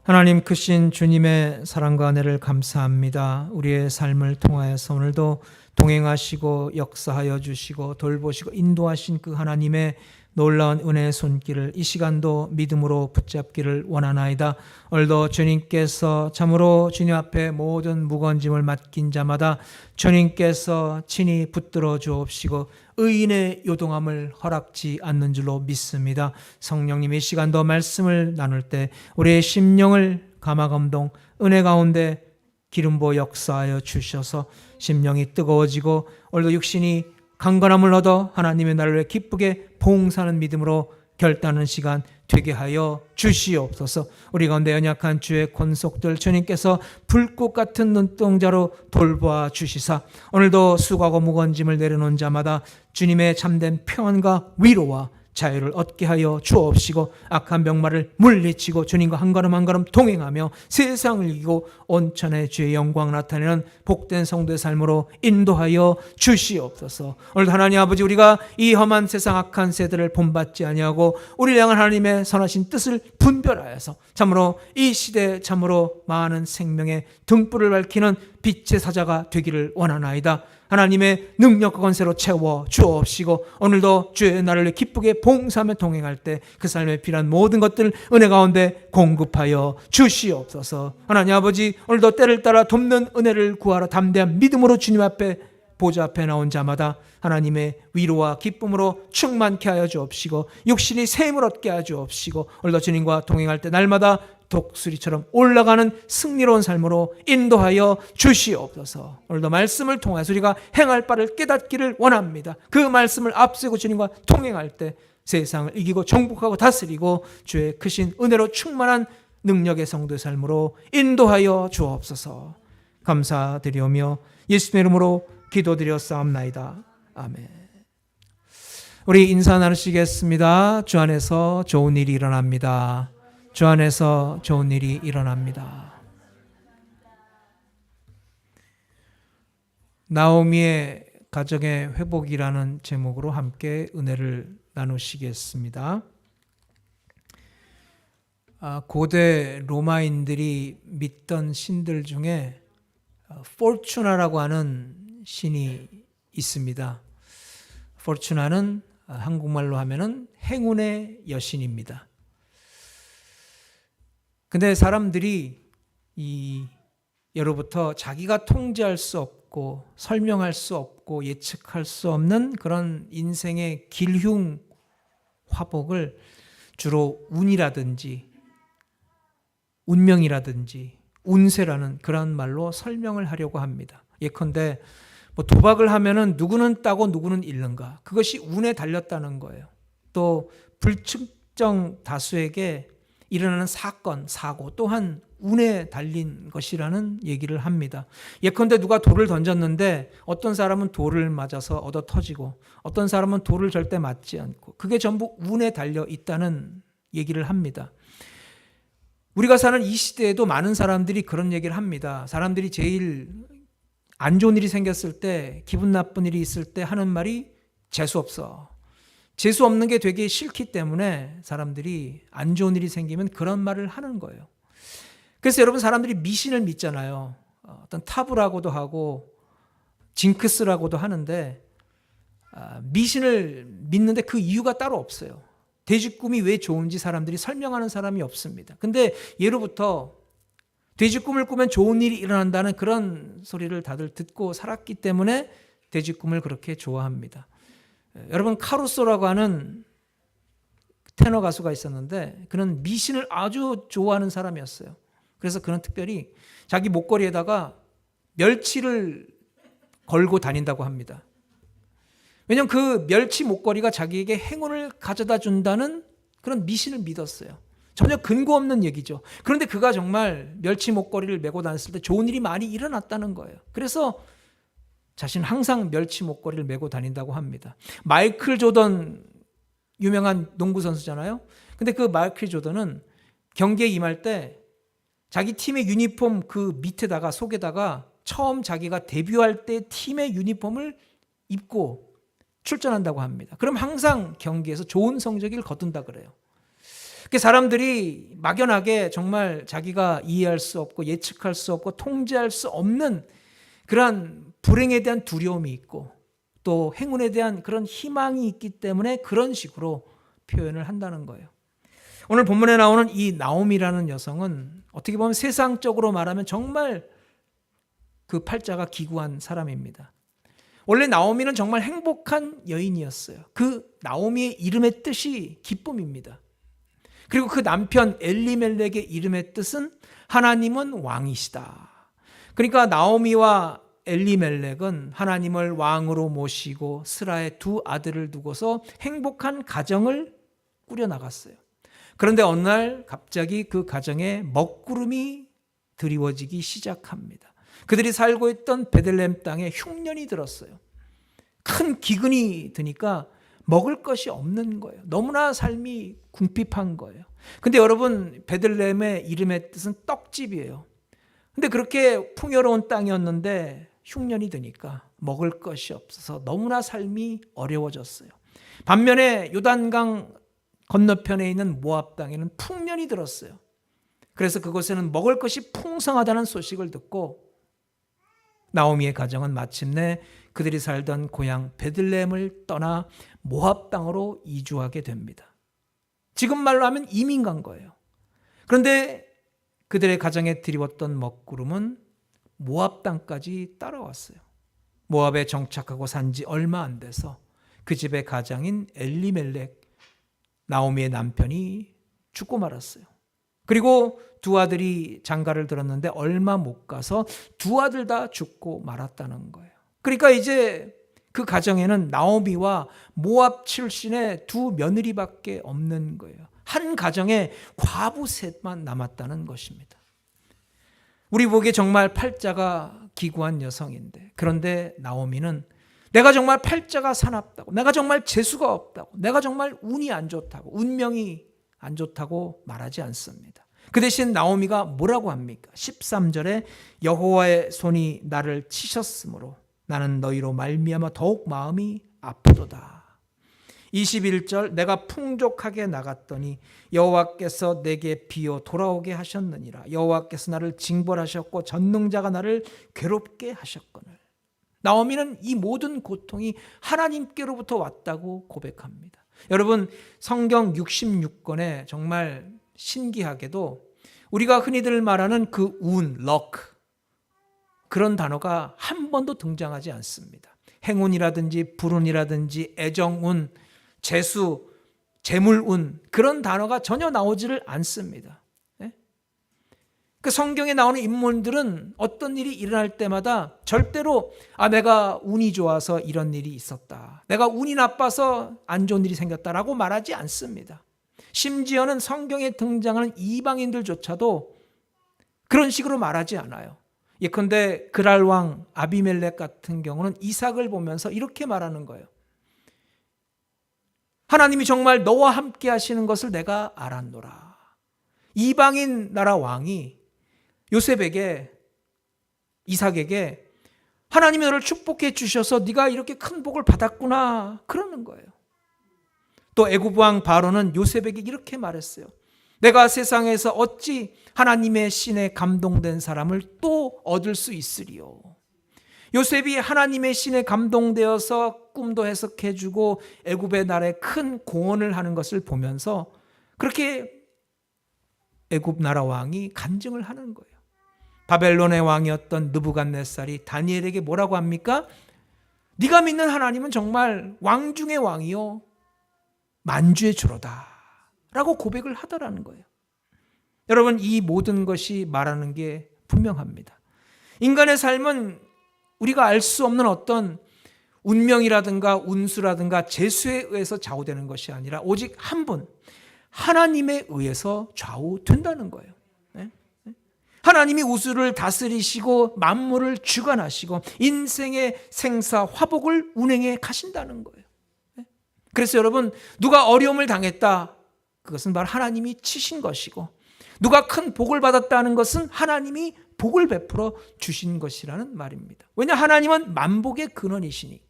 하나님 크신 주님의 사랑과 은혜를 감사합니다. 우리의 삶을 통하여서 오늘도 동행하시고 역사하여 주시고 돌보시고 인도하신 그 하나님의 놀라운 은혜의 손길을 이 시간도 믿음으로 붙잡기를 원하나이다. 오늘도 주님께서 참으로 주님 앞에 모든 무거운 짐을 맡긴 자마다 주님께서 친히 붙들어 주옵시고 의인의 요동함을 허락지 않는 줄로 믿습니다. 성령님 이 시간도 말씀을 나눌 때 우리의 심령을 감화감동 은혜 가운데 기름 부어 역사하여 주셔서 심령이 뜨거워지고 오늘도 육신이 강건함을 얻어 하나님의 나라를 기쁘게 봉사하는 믿음으로 결단하는 시간 되게 하여 주시옵소서. 우리 가운데 연약한 주의 권속들 주님께서 불꽃 같은 눈동자로 돌보아 주시사 오늘도 수고하고 무거운 짐을 내려놓은 자마다 주님의 참된 평안과 위로와 자유를 얻게 하여 주옵시고 악한 병마를 물리치고 주님과 한 걸음 한 걸음 동행하며 세상을 이기고 온천의 주의 영광 나타내는 복된 성도의 삶으로 인도하여 주시옵소서. 오늘도 하나님 아버지, 우리가 이 험한 세상 악한 세대를 본받지 아니하고 우리를 향한 하나님의 선하신 뜻을 분별하여서 참으로 이 시대에 참으로 많은 생명의 등불을 밝히는 빛의 사자가 되기를 원하나이다. 하나님의 능력과 권세로 채워 주옵시고 오늘도 주의 나라를 기쁘게 봉사하며 동행할 때 그 삶에 필요한 모든 것들 은혜 가운데 공급하여 주시옵소서. 하나님 아버지, 오늘도 때를 따라 돕는 은혜를 구하러 담대한 믿음으로 주님 앞에 보좌 앞에 나온 자마다 하나님의 위로와 기쁨으로 충만케 하여 주옵시고 육신이 샘을 얻게 하여 주옵시고 오늘도 주님과 동행할 때 날마다 독수리처럼 올라가는 승리로운 삶으로 인도하여 주시옵소서. 오늘도 말씀을 통해서 우리가 행할 바를 깨닫기를 원합니다. 그 말씀을 앞세고 주님과 동행할 때 세상을 이기고 정복하고 다스리고 주의 크신 은혜로 충만한 능력의 성도의 삶으로 인도하여 주옵소서. 감사드리오며 예수님의 이름으로 기도드렸사옵나이다. 아멘. 우리 인사 나누시겠습니다. 주 안에서 좋은 일이 일어납니다. 주 안에서 좋은 일이 일어납니다. 나오미의 가정의 회복이라는 제목으로 함께 은혜를 나누시겠습니다. 고대 로마인들이 믿던 신들 중에 포르투나라고 하는 신이 있습니다. 포르투나는 한국말로 하면은 행운의 여신입니다. 근데 사람들이 예로부터 자기가 통제할 수 없고 설명할 수 없고 예측할 수 없는 그런 인생의 길흉 화복을 주로 운이라든지 운명이라든지 운세라는 그런 말로 설명을 하려고 합니다. 예컨대 뭐 도박을 하면은 누구는 따고 누구는 잃는가, 그것이 운에 달렸다는 거예요. 또 불특정 다수에게 일어나는 사건, 사고 또한 운에 달린 것이라는 얘기를 합니다. 예컨대 누가 돌을 던졌는데 어떤 사람은 돌을 맞아서 얻어 터지고 어떤 사람은 돌을 절대 맞지 않고, 그게 전부 운에 달려 있다는 얘기를 합니다. 우리가 사는 이 시대에도 많은 사람들이 그런 얘기를 합니다. 사람들이 제일 안 좋은 일이 생겼을 때, 기분 나쁜 일이 있을 때 하는 말이 재수 없어. 재수 없는 게 되게 싫기 때문에 사람들이 안 좋은 일이 생기면 그런 말을 하는 거예요. 그래서 여러분, 사람들이 미신을 믿잖아요. 어떤 타부라고도 하고 징크스라고도 하는데, 미신을 믿는데 그 이유가 따로 없어요. 돼지꿈이 왜 좋은지 사람들이 설명하는 사람이 없습니다. 근데 예로부터 돼지꿈을 꾸면 좋은 일이 일어난다는 그런 소리를 다들 듣고 살았기 때문에 돼지꿈을 그렇게 좋아합니다. 여러분, 카루소라고 하는 테너 가수가 있었는데 그는 미신을 아주 좋아하는 사람이었어요. 그래서 그는 특별히 자기 목걸이에다가 멸치를 걸고 다닌다고 합니다. 왜냐하면 그 멸치 목걸이가 자기에게 행운을 가져다 준다는 그런 미신을 믿었어요. 전혀 근거 없는 얘기죠. 그런데 그가 정말 멸치 목걸이를 메고 다녔을 때 좋은 일이 많이 일어났다는 거예요. 그래서 자신은 항상 멸치 목걸이를 메고 다닌다고 합니다. 마이클 조던, 유명한 농구 선수잖아요. 근데 그 마이클 조던은 경기에 임할 때 자기 팀의 유니폼 그 밑에다가, 속에다가 처음 자기가 데뷔할 때 팀의 유니폼을 입고 출전한다고 합니다. 그럼 항상 경기에서 좋은 성적을 거둔다 그래요. 사람들이 막연하게 정말 자기가 이해할 수 없고 예측할 수 없고 통제할 수 없는 그러한 불행에 대한 두려움이 있고 또 행운에 대한 그런 희망이 있기 때문에 그런 식으로 표현을 한다는 거예요. 오늘 본문에 나오는 이 나오미라는 여성은 어떻게 보면 세상적으로 말하면 정말 그 팔자가 기구한 사람입니다. 원래 나오미는 정말 행복한 여인이었어요. 그 나오미의 이름의 뜻이 기쁨입니다. 그리고 그 남편 엘리멜렉의 이름의 뜻은 하나님은 왕이시다. 그러니까 나오미와 엘리멜렉은 하나님을 왕으로 모시고 스라의 두 아들을 두고서 행복한 가정을 꾸려나갔어요. 그런데 어느 날 갑자기 그 가정에 먹구름이 드리워지기 시작합니다. 그들이 살고 있던 베들레헴 땅에 흉년이 들었어요. 큰 기근이 드니까 먹을 것이 없는 거예요. 너무나 삶이 궁핍한 거예요. 근데 여러분, 베들레헴의 이름의 뜻은 떡집이에요. 근데 그렇게 풍요로운 땅이었는데 흉년이 드니까 먹을 것이 없어서 너무나 삶이 어려워졌어요. 반면에 요단강 건너편에 있는 모압 땅에는 풍년이 들었어요. 그래서 그곳에는 먹을 것이 풍성하다는 소식을 듣고 나오미의 가정은 마침내 그들이 살던 고향 베들레헴을 떠나 모압 땅으로 이주하게 됩니다. 지금 말로 하면 이민 간 거예요. 그런데 그들의 가정에 드리웠던 먹구름은 모압 땅까지 따라왔어요. 모압에 정착하고 산 지 얼마 안 돼서 그 집의 가장인 엘리멜렉, 나오미의 남편이 죽고 말았어요. 그리고 두 아들이 장가를 들었는데 얼마 못 가서 두 아들 다 죽고 말았다는 거예요. 그러니까 이제 그 가정에는 나오미와 모압 출신의 두 며느리밖에 없는 거예요. 한 가정에 과부 셋만 남았다는 것입니다. 우리 보기에 정말 팔자가 기구한 여성인데, 그런데 나오미는 내가 정말 팔자가 사납다고, 내가 정말 재수가 없다고, 내가 정말 운이 안 좋다고, 운명이 안 좋다고 말하지 않습니다. 그 대신 나오미가 뭐라고 합니까? 13절에 여호와의 손이 나를 치셨으므로 나는 너희로 말미암아 더욱 마음이 아프도다. 21절 내가 풍족하게 나갔더니 여호와께서 내게 비어 돌아오게 하셨느니라. 여호와께서 나를 징벌하셨고 전능자가 나를 괴롭게 하셨거늘. 나오미는 이 모든 고통이 하나님께로부터 왔다고 고백합니다. 여러분, 성경 66권에 정말 신기하게도 우리가 흔히들 말하는 그 운, 럭, 그런 단어가 한 번도 등장하지 않습니다. 행운이라든지 불운이라든지 애정운, 재수, 재물운 그런 단어가 전혀 나오지를 않습니다. 그 성경에 나오는 인물들은 어떤 일이 일어날 때마다 절대로 내가 운이 좋아서 이런 일이 있었다, 내가 운이 나빠서 안 좋은 일이 생겼다라고 말하지 않습니다. 심지어는 성경에 등장하는 이방인들조차도 그런 식으로 말하지 않아요. 예컨대 그랄 왕 아비멜렉 같은 경우는 이삭을 보면서 이렇게 말하는 거예요. 하나님이 정말 너와 함께 하시는 것을 내가 알았노라. 이방인 나라 왕이 요셉에게, 이삭에게 하나님이 너를 축복해 주셔서 네가 이렇게 큰 복을 받았구나 그러는 거예요. 또 애굽 왕 바로는 요셉에게 이렇게 말했어요. 내가 세상에서 어찌 하나님의 신에 감동된 사람을 또 얻을 수 있으리요. 요셉이 하나님의 신에 감동되어서 꿈도 해석해 주고 애굽의 나라에 큰 공헌을 하는 것을 보면서 그렇게 애굽 나라 왕이 간증을 하는 거예요. 바벨론의 왕이었던 느부갓네살이 다니엘에게 뭐라고 합니까? 네가 믿는 하나님은 정말 왕 중의 왕이요 만주의 주로다 라고 고백을 하더라는 거예요. 여러분, 이 모든 것이 말하는 게 분명합니다. 인간의 삶은 우리가 알 수 없는 어떤 운명이라든가 운수라든가 재수에 의해서 좌우되는 것이 아니라 오직 한 분, 하나님에 의해서 좌우된다는 거예요. 하나님이 우주를 다스리시고 만물을 주관하시고 인생의 생사 화복을 운행해 가신다는 거예요. 그래서 여러분, 누가 어려움을 당했다, 그것은 바로 하나님이 치신 것이고, 누가 큰 복을 받았다는 것은 하나님이 복을 베풀어 주신 것이라는 말입니다. 왜냐, 하나님은 만복의 근원이시니까.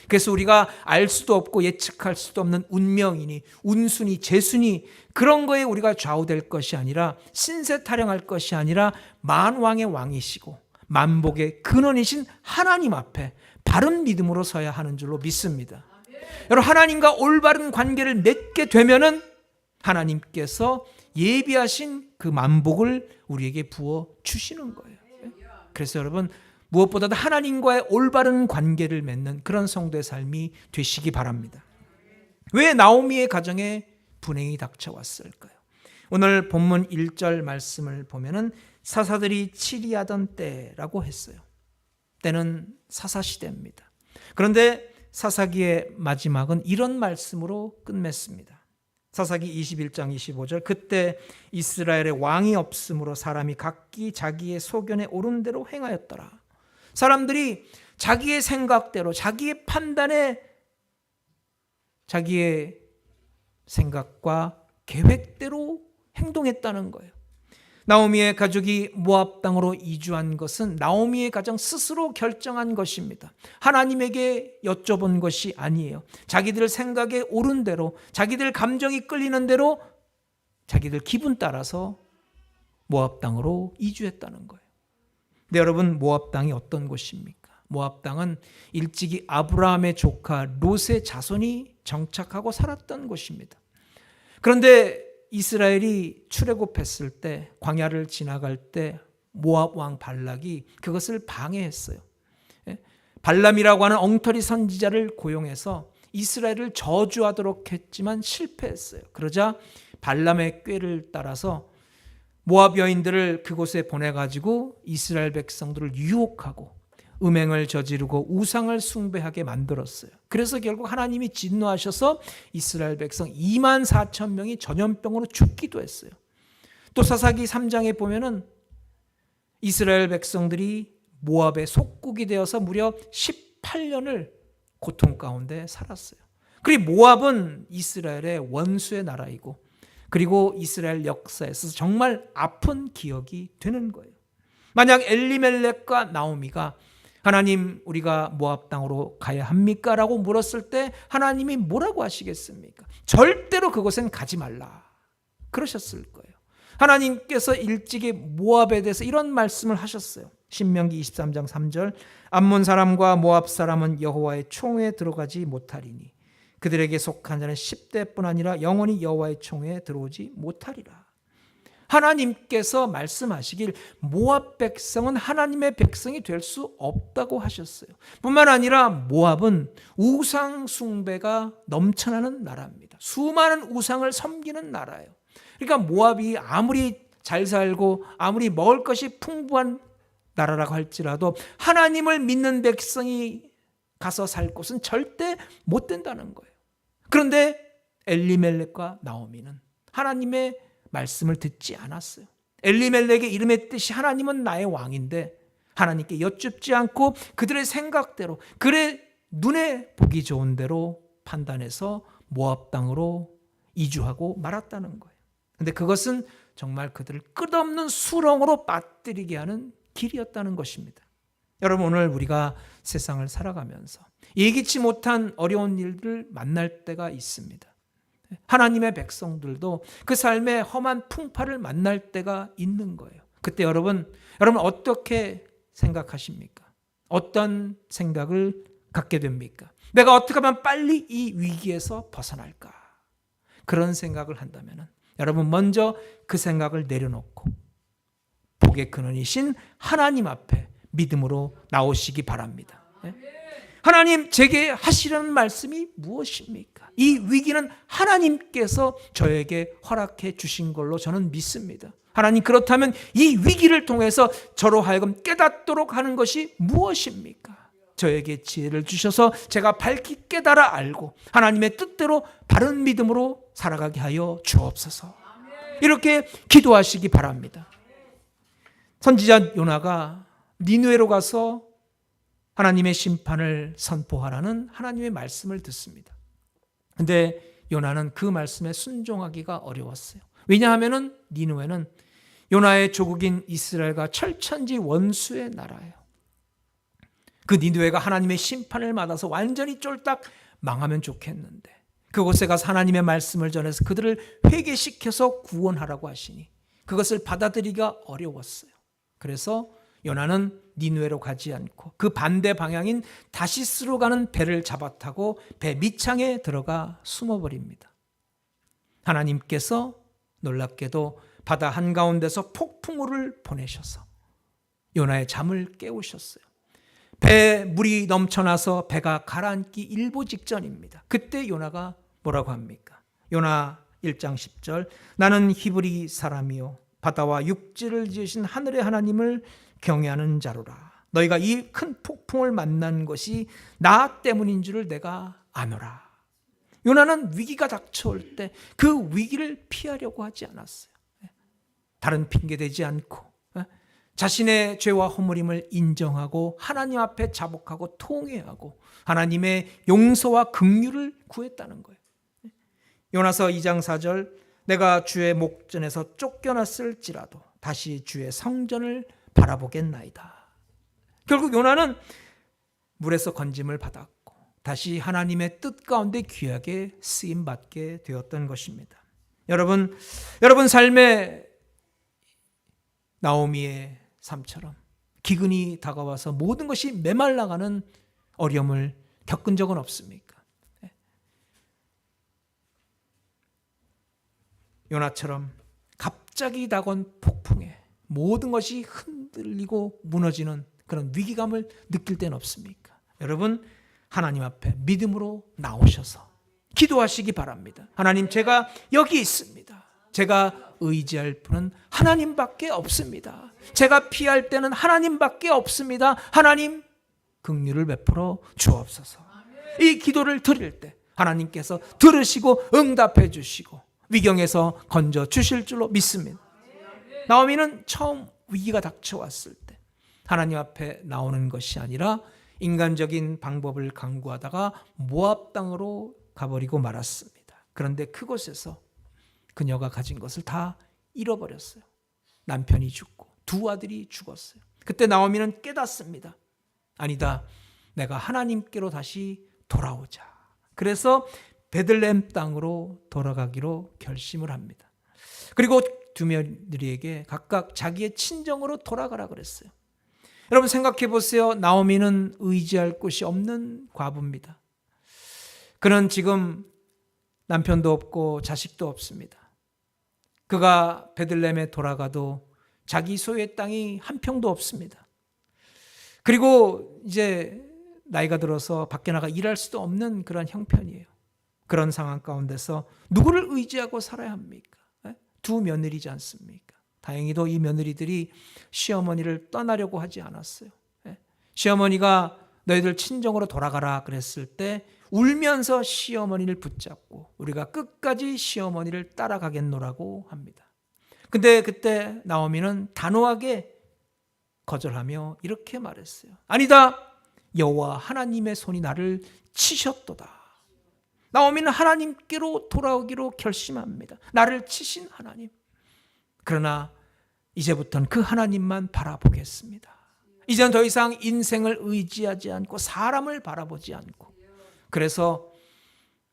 그래서 우리가 알 수도 없고 예측할 수도 없는 운명이니 운순이 재순이 그런 거에 우리가 좌우될 것이 아니라, 신세 타령할 것이 아니라 만왕의 왕이시고 만복의 근원이신 하나님 앞에 바른 믿음으로 서야 하는 줄로 믿습니다. 여러분, 하나님과 올바른 관계를 맺게 되면은 하나님께서 예비하신 그 만복을 우리에게 부어 주시는 거예요. 그래서 여러분, 무엇보다도 하나님과의 올바른 관계를 맺는 그런 성도의 삶이 되시기 바랍니다. 왜 나오미의 가정에 분행이 닥쳐왔을까요? 오늘 본문 1절 말씀을 보면은 사사들이 치리하던 때라고 했어요. 때는 사사시대입니다. 그런데 사사기의 마지막은 이런 말씀으로 끝맺습니다. 사사기 21장 25절, 그때 이스라엘에 왕이 없으므로 사람이 각기 자기의 소견에 오른 대로 행하였더라. 사람들이 자기의 생각대로, 자기의 판단에, 자기의 생각과 계획대로 행동했다는 거예요. 나오미의 가족이 모압 땅으로 이주한 것은 나오미의 가정 스스로 결정한 것입니다. 하나님에게 여쭤본 것이 아니에요. 자기들 생각에 옳은 대로, 자기들 감정이 끌리는 대로, 자기들 기분 따라서 모압 땅으로 이주했다는 거예요. 근데 여러분, 모압 땅이 어떤 곳입니까? 모압 땅은 일찍이 아브라함의 조카 롯의 자손이 정착하고 살았던 곳입니다. 그런데 이스라엘이 출애굽했을 때, 광야를 지나갈 때 모압 왕 발락이 그것을 방해했어요. 발람이라고 하는 엉터리 선지자를 고용해서 이스라엘을 저주하도록 했지만 실패했어요. 그러자 발람의 꾀를 따라서 모압 여인들을 그곳에 보내가지고 이스라엘 백성들을 유혹하고 음행을 저지르고 우상을 숭배하게 만들었어요. 그래서 결국 하나님이 진노하셔서 이스라엘 백성 2만 4천 명이 전염병으로 죽기도 했어요. 또 사사기 3장에 보면은 이스라엘 백성들이 모압의 속국이 되어서 무려 18년을 고통 가운데 살았어요. 그리고 모압은 이스라엘의 원수의 나라이고, 그리고 이스라엘 역사에서 정말 아픈 기억이 되는 거예요. 만약 엘리멜렉과 나오미가 하나님, 우리가 모압 땅으로 가야 합니까? 라고 물었을 때 하나님이 뭐라고 하시겠습니까? 절대로 그곳엔 가지 말라 그러셨을 거예요. 하나님께서 일찍이 모압에 대해서 이런 말씀을 하셨어요. 신명기 23장 3절, 암몬 사람과 모압 사람은 여호와의 총회에 들어가지 못하리니 그들에게 속한 자는 10대뿐 아니라 영원히 여호와의 총회에 들어오지 못하리라. 하나님께서 말씀하시길 모압 백성은 하나님의 백성이 될 수 없다고 하셨어요. 뿐만 아니라 모압은 우상 숭배가 넘쳐나는 나라입니다. 수많은 우상을 섬기는 나라예요. 그러니까 모압이 아무리 잘 살고 아무리 먹을 것이 풍부한 나라라고 할지라도 하나님을 믿는 백성이 가서 살 곳은 절대 못 된다는 거예요. 그런데 엘리멜렉과 나오미는 하나님의 말씀을 듣지 않았어요. 엘리멜렉의 이름의 뜻이 하나님은 나의 왕인데 하나님께 여쭙지 않고 그들의 생각대로, 그의 눈에 보기 좋은 대로 판단해서 모압 땅으로 이주하고 말았다는 거예요. 그런데 그것은 정말 그들을 끝없는 수렁으로 빠뜨리게 하는 길이었다는 것입니다. 여러분, 오늘 우리가 세상을 살아가면서 예기치 못한 어려운 일들을 만날 때가 있습니다. 하나님의 백성들도 그 삶의 험한 풍파를 만날 때가 있는 거예요. 그때 여러분 어떻게 생각하십니까? 어떤 생각을 갖게 됩니까? 내가 어떻게 하면 빨리 이 위기에서 벗어날까? 그런 생각을 한다면 여러분 먼저 그 생각을 내려놓고 복의 근원이신 하나님 앞에 믿음으로 나오시기 바랍니다. 하나님, 제게 하시려는 말씀이 무엇입니까? 이 위기는 하나님께서 저에게 허락해 주신 걸로 저는 믿습니다. 하나님, 그렇다면 이 위기를 통해서 저로 하여금 깨닫도록 하는 것이 무엇입니까? 저에게 지혜를 주셔서 제가 밝히 깨달아 알고 하나님의 뜻대로 바른 믿음으로 살아가게 하여 주옵소서. 이렇게 기도하시기 바랍니다. 선지자 요나가 니느웨로 가서 하나님의 심판을 선포하라는 하나님의 말씀을 듣습니다. 그런데 요나는 그 말씀에 순종하기가 어려웠어요. 왜냐하면 니느웨는 요나의 조국인 이스라엘과 철천지 원수의 나라예요. 그 니느웨가 하나님의 심판을 받아서 완전히 쫄딱 망하면 좋겠는데 그곳에 가서 하나님의 말씀을 전해서 그들을 회개시켜서 구원하라고 하시니 그것을 받아들이기가 어려웠어요. 그래서 요나는 니느웨로 가지 않고 그 반대 방향인 다시스로 가는 배를 잡아타고 배 밑창에 들어가 숨어버립니다. 하나님께서 놀랍게도 바다 한가운데서 폭풍우를 보내셔서 요나의 잠을 깨우셨어요. 배에 물이 넘쳐나서 배가 가라앉기 일보 직전입니다. 그때 요나가 뭐라고 합니까? 요나 1장 10절, 나는 히브리 사람이요 바다와 육지를 지으신 하늘의 하나님을 경외하는 자로라. 너희가 이 큰 폭풍을 만난 것이 나 때문인 줄을 내가 아노라. 요나는 위기가 닥쳐올 때 그 위기를 피하려고 하지 않았어요. 다른 핑계 대지 않고 자신의 죄와 허물임을 인정하고 하나님 앞에 자복하고 통회하고 하나님의 용서와 긍휼을 구했다는 거예요. 요나서 2장 4절, 내가 주의 목전에서 쫓겨났을지라도 다시 주의 성전을 바라보겠나이다. 결국 요나는 물에서 건짐을 받았고 다시 하나님의 뜻 가운데 귀하게 쓰임받게 되었던 것입니다. 여러분 삶에 나오미의 삶처럼 기근이 다가와서 모든 것이 메말라가는 어려움을 겪은 적은 없습니까? 요나처럼 갑자기 다가온 폭풍에 모든 것이 흔들리고 무너지는 그런 위기감을 느낄 때는 없습니까? 여러분, 하나님 앞에 믿음으로 나오셔서 기도하시기 바랍니다. 하나님, 제가 여기 있습니다. 제가 의지할 분은 하나님밖에 없습니다. 제가 피할 때는 하나님밖에 없습니다. 하나님, 긍휼을 베풀어 주옵소서. 이 기도를 드릴 때 하나님께서 들으시고 응답해 주시고 위경에서 건져 주실 줄로 믿습니다. 나오미는 처음 위기가 닥쳐왔을 때 하나님 앞에 나오는 것이 아니라 인간적인 방법을 강구하다가 모압 땅으로 가버리고 말았습니다. 그런데 그곳에서 그녀가 가진 것을 다 잃어버렸어요. 남편이 죽고 두 아들이 죽었어요. 그때 나오미는 깨닫습니다. 아니다, 내가 하나님께로 다시 돌아오자. 그래서 베들레헴 땅으로 돌아가기로 결심을 합니다. 그리고 두 며느리에게 각각 자기의 친정으로 돌아가라 그랬어요. 여러분 생각해 보세요. 나오미는 의지할 곳이 없는 과부입니다. 그는 지금 남편도 없고 자식도 없습니다. 그가 베들레헴에 돌아가도 자기 소유의 땅이 한 평도 없습니다. 그리고 이제 나이가 들어서 밖에 나가 일할 수도 없는 그런 형편이에요. 그런 상황 가운데서 누구를 의지하고 살아야 합니까? 두 며느리지 않습니까? 다행히도 이 며느리들이 시어머니를 떠나려고 하지 않았어요. 시어머니가 너희들 친정으로 돌아가라 그랬을 때 울면서 시어머니를 붙잡고 우리가 끝까지 시어머니를 따라가겠노라고 합니다. 근데 그때 나오미는 단호하게 거절하며 이렇게 말했어요. 아니다. 여호와 하나님의 손이 나를 치셨도다. 나오미는 하나님께로 돌아오기로 결심합니다. 나를 치신 하나님. 그러나 이제부터는 그 하나님만 바라보겠습니다. 이제는 더 이상 인생을 의지하지 않고 사람을 바라보지 않고, 그래서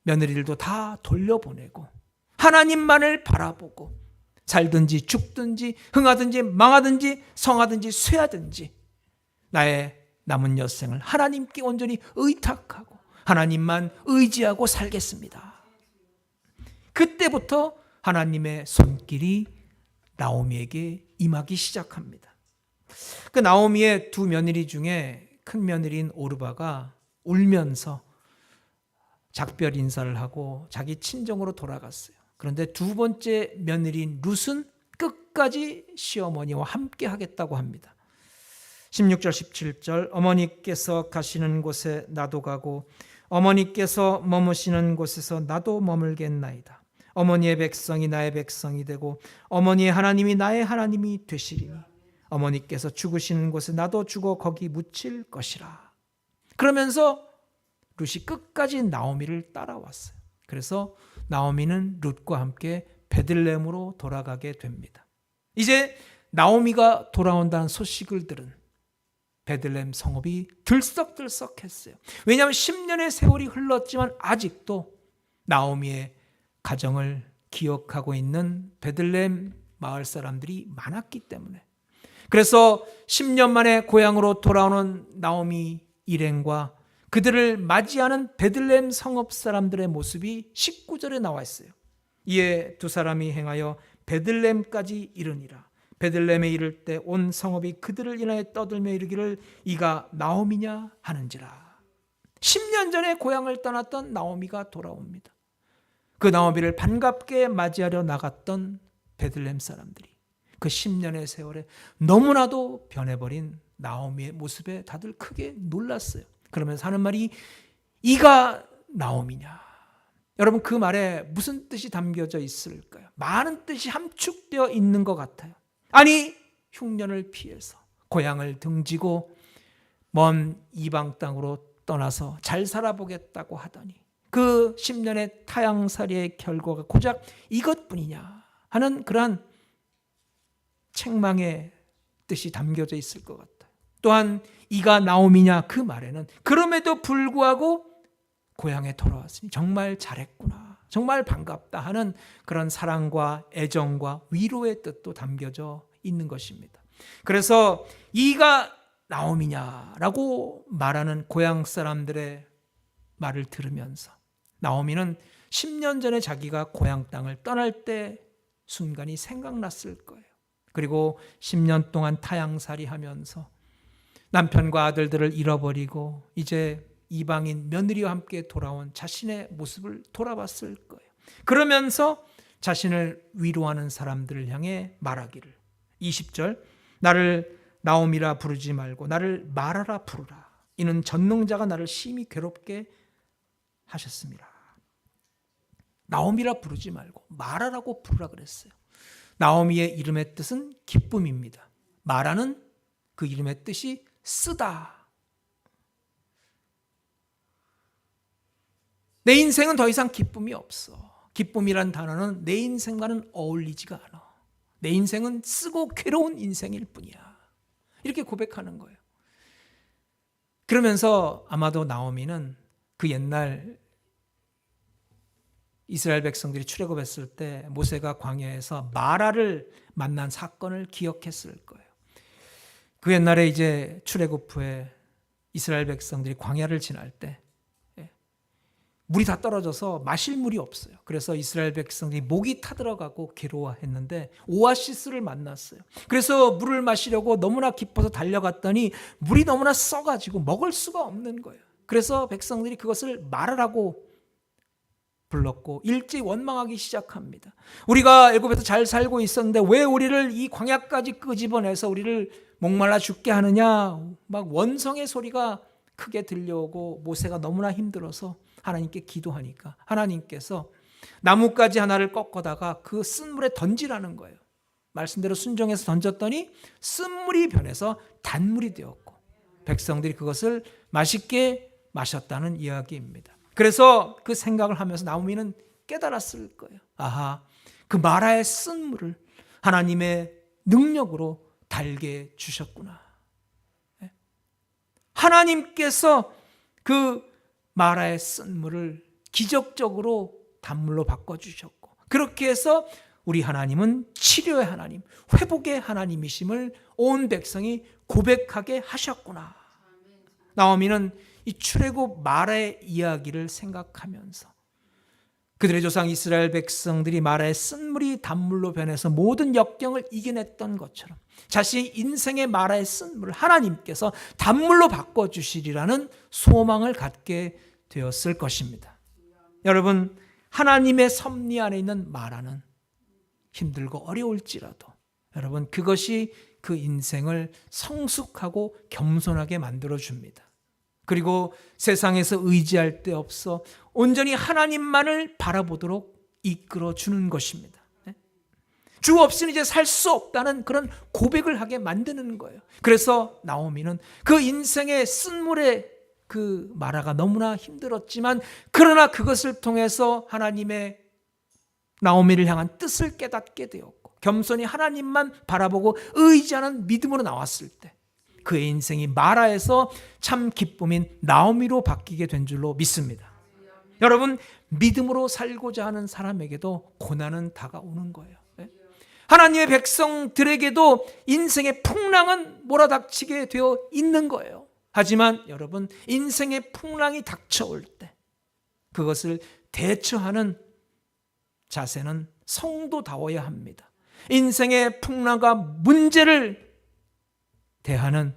며느리들도 다 돌려보내고 하나님만을 바라보고 살든지 죽든지 흥하든지 망하든지 성하든지 쇠하든지 나의 남은 여생을 하나님께 온전히 의탁하고 하나님만 의지하고 살겠습니다. 그때부터 하나님의 손길이 나오미에게 임하기 시작합니다. 그 나오미의 두 며느리 중에 큰 며느리인 오르바가 울면서 작별 인사를 하고 자기 친정으로 돌아갔어요. 그런데 두 번째 며느리인 룻은 끝까지 시어머니와 함께 하겠다고 합니다. 16절 17절 어머니께서 가시는 곳에 나도 가고 어머니께서 머무시는 곳에서 나도 머물겠나이다. 어머니의 백성이 나의 백성이 되고 어머니의 하나님이 나의 하나님이 되시리니 어머니께서 죽으시는 곳에 나도 죽어 거기 묻힐 것이라. 그러면서 룻이 끝까지 나오미를 따라왔어요. 그래서 나오미는 룻과 함께 베들레헴으로 돌아가게 됩니다. 이제 나오미가 돌아온다는 소식을 들은 베들레헴 성읍이 들썩들썩했어요. 왜냐하면 10년의 세월이 흘렀지만 아직도 나오미의 가정을 기억하고 있는 베들레헴 마을 사람들이 많았기 때문에, 그래서 10년 만에 고향으로 돌아오는 나오미 일행과 그들을 맞이하는 베들레헴 성읍 사람들의 모습이 19절에 나와 있어요. 이에 두 사람이 행하여 베들레헴까지 이르니라. 베들레헴에 이를 때 온 성읍이 그들을 인하여 떠들며 이르기를 이가 나오미냐 하는지라. 10년 전에 고향을 떠났던 나오미가 돌아옵니다. 그 나오미를 반갑게 맞이하려 나갔던 베들레헴 사람들이 그 10년의 세월에 너무나도 변해버린 나오미의 모습에 다들 크게 놀랐어요. 그러면서 하는 말이 이가 나오미냐. 여러분, 그 말에 무슨 뜻이 담겨져 있을까요? 많은 뜻이 함축되어 있는 것 같아요. 아니, 흉년을 피해서 고향을 등지고 먼 이방 땅으로 떠나서 잘 살아보겠다고 하더니 그 10년의 타향살이의 결과가 고작 이것뿐이냐 하는 그러한 책망의 뜻이 담겨져 있을 것 같아요. 또한 이가 나오미냐, 그 말에는 그럼에도 불구하고 고향에 돌아왔으니 정말 잘했구나, 정말 반갑다 하는 그런 사랑과 애정과 위로의 뜻도 담겨져 있는 것입니다. 그래서 이가 나오미냐라고 말하는 고향 사람들의 말을 들으면서 나오미는 10년 전에 자기가 고향 땅을 떠날 때 순간이 생각났을 거예요. 그리고 10년 동안 타향살이 하면서 남편과 아들들을 잃어버리고 이제 이방인 며느리와 함께 돌아온 자신의 모습을 돌아봤을 거예요. 그러면서 자신을 위로하는 사람들을 향해 말하기를, 20절 나를 나오미라 부르지 말고 나를 마라라 부르라. 이는 전능자가 나를 심히 괴롭게 하셨습니다. 나오미라 부르지 말고 마라라고 부르라 그랬어요. 나오미의 이름의 뜻은 기쁨입니다. 마라는 그 이름의 뜻이 쓰다. 내 인생은 더 이상 기쁨이 없어. 기쁨이란 단어는 내 인생과는 어울리지가 않아. 내 인생은 쓰고 괴로운 인생일 뿐이야. 이렇게 고백하는 거예요. 그러면서 아마도 나오미는 그 옛날 이스라엘 백성들이 출애굽했을 때 모세가 광야에서 마라를 만난 사건을 기억했을 거예요. 그 옛날에 이제 출애굽 후에 이스라엘 백성들이 광야를 지날 때 물이 다 떨어져서 마실 물이 없어요. 그래서 이스라엘 백성들이 목이 타들어가고 괴로워했는데 오아시스를 만났어요. 그래서 물을 마시려고 너무나 깊어서 달려갔더니 물이 너무나 써가지고 먹을 수가 없는 거예요. 그래서 백성들이 그것을 마르라고 불렀고 일제히 원망하기 시작합니다. 우리가 애굽에서 잘 살고 있었는데 왜 우리를 이 광야까지 끄집어내서 우리를 목말라 죽게 하느냐, 막 원성의 소리가 크게 들려오고 모세가 너무나 힘들어서 하나님께 기도하니까 하나님께서 나뭇가지 하나를 꺾어다가 그 쓴물에 던지라는 거예요. 말씀대로 순종해서 던졌더니 쓴물이 변해서 단물이 되었고 백성들이 그것을 맛있게 마셨다는 이야기입니다. 그래서 그 생각을 하면서 나오미는 깨달았을 거예요. 아하, 그 마라의 쓴물을 하나님의 능력으로 달게 주셨구나. 하나님께서 그 마라의 쓴물을 기적적으로 단물로 바꿔주셨고 그렇게 해서 우리 하나님은 치료의 하나님, 회복의 하나님이심을 온 백성이 고백하게 하셨구나. 나오미는 이 출애굽 마라의 이야기를 생각하면서 그들의 조상 이스라엘 백성들이 마라의 쓴물이 단물로 변해서 모든 역경을 이겨냈던 것처럼 자신의 인생의 마라의 쓴물을 하나님께서 단물로 바꿔주시리라는 소망을 갖게 되었을 것입니다. 여러분, 하나님의 섭리 안에 있는 마라는 힘들고 어려울지라도 여러분 그것이 그 인생을 성숙하고 겸손하게 만들어줍니다. 그리고 세상에서 의지할 데 없어 온전히 하나님만을 바라보도록 이끌어주는 것입니다. 주 없이는 이제 살 수 없다는 그런 고백을 하게 만드는 거예요. 그래서 나오미는 그 인생의 쓴물의 그 마라가 너무나 힘들었지만 그러나 그것을 통해서 하나님의 나오미를 향한 뜻을 깨닫게 되었고 겸손히 하나님만 바라보고 의지하는 믿음으로 나왔을 때 그의 인생이 마라에서 참 기쁨인 나오미로 바뀌게 된 줄로 믿습니다. 여러분, 믿음으로 살고자 하는 사람에게도 고난은 다가오는 거예요. 하나님의 백성들에게도 인생의 풍랑은 몰아닥치게 되어 있는 거예요. 하지만 여러분, 인생의 풍랑이 닥쳐올 때 그것을 대처하는 자세는 성도다워야 합니다. 인생의 풍랑과 문제를 대하는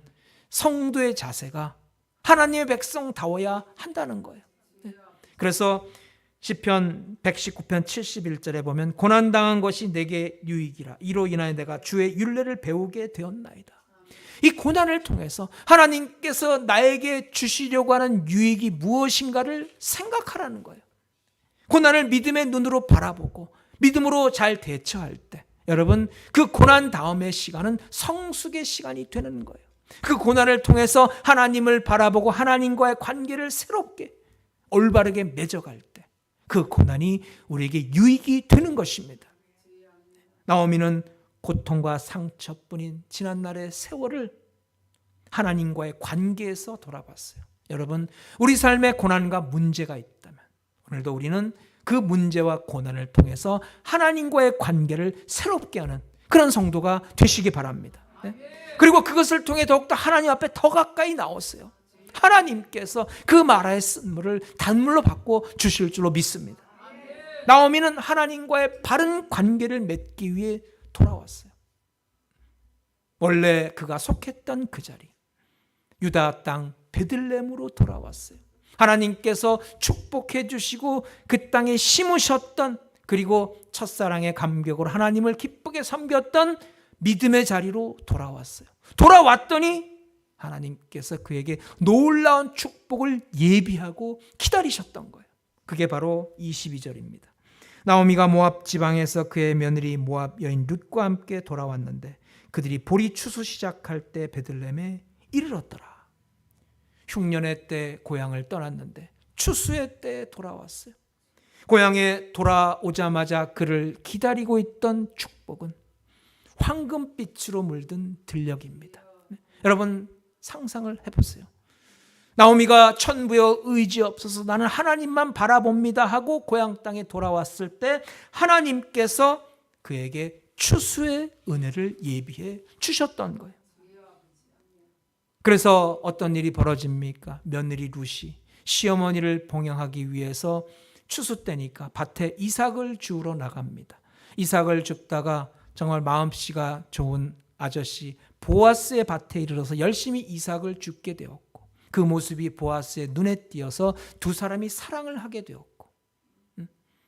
성도의 자세가 하나님의 백성다워야 한다는 거예요. 그래서 시편 119편 71절에 보면 고난당한 것이 내게 유익이라 이로 인하여 내가 주의 율례를 배우게 되었나이다. 이 고난을 통해서 하나님께서 나에게 주시려고 하는 유익이 무엇인가를 생각하라는 거예요. 고난을 믿음의 눈으로 바라보고 믿음으로 잘 대처할 때 여러분 그 고난 다음의 시간은 성숙의 시간이 되는 거예요. 그 고난을 통해서 하나님을 바라보고 하나님과의 관계를 새롭게 올바르게 맺어갈 때 그 고난이 우리에게 유익이 되는 것입니다. 나오미는 고통과 상처뿐인 지난날의 세월을 하나님과의 관계에서 돌아봤어요. 여러분, 우리 삶에 고난과 문제가 있다면 오늘도 우리는 그 문제와 고난을 통해서 하나님과의 관계를 새롭게 하는 그런 성도가 되시기 바랍니다. 그리고 그것을 통해 더욱더 하나님 앞에 더 가까이 나오세요. 하나님께서 그 마라의 쓴물을 단물로 바꿔 주실 줄로 믿습니다. 나오미는 하나님과의 바른 관계를 맺기 위해 돌아왔어요. 원래 그가 속했던 그 자리 유다 땅 베들레헴으로 돌아왔어요. 하나님께서 축복해 주시고 그 땅에 심으셨던 그리고 첫사랑의 감격으로 하나님을 기쁘게 섬겼던 믿음의 자리로 돌아왔어요. 돌아왔더니 하나님께서 그에게 놀라운 축복을 예비하고 기다리셨던 거예요. 그게 바로 22절입니다. 나오미가 모압 지방에서 그의 며느리 모압 여인 룻과 함께 돌아왔는데 그들이 보리 추수 시작할 때 베들레헴에 이르렀더라. 흉년의 때 고향을 떠났는데 추수의 때에 돌아왔어요. 고향에 돌아오자마자 그를 기다리고 있던 축복은 황금빛으로 물든 들녘입니다. 여러분 상상을 해보세요. 나오미가 천부여 의지 없어서 나는 하나님만 바라봅니다 하고 고향 땅에 돌아왔을 때 하나님께서 그에게 추수의 은혜를 예비해 주셨던 거예요. 그래서 어떤 일이 벌어집니까? 며느리 룻이 시어머니를 봉양하기 위해서 추수 때니까 밭에 이삭을 주우러 나갑니다. 이삭을 줍다가 정말 마음씨가 좋은 아저씨 보아스의 밭에 이르러서 열심히 이삭을 줍게 되었고, 그 모습이 보아스의 눈에 띄어서 두 사람이 사랑을 하게 되었고,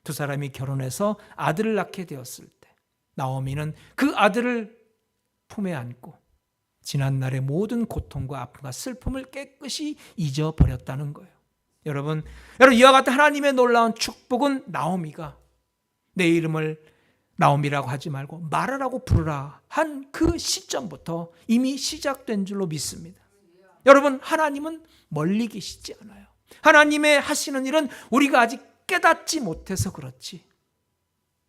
두 사람이 결혼해서 아들을 낳게 되었을 때 나오미는 그 아들을 품에 안고 지난날의 모든 고통과 아픔과 슬픔을 깨끗이 잊어버렸다는 거예요. 여러분 이와 같은 하나님의 놀라운 축복은 나오미가 내 이름을 나오미라고 하지 말고 마라라고 부르라 한 그 시점부터 이미 시작된 줄로 믿습니다. 여러분, 하나님은 멀리 계시지 않아요. 하나님의 하시는 일은 우리가 아직 깨닫지 못해서 그렇지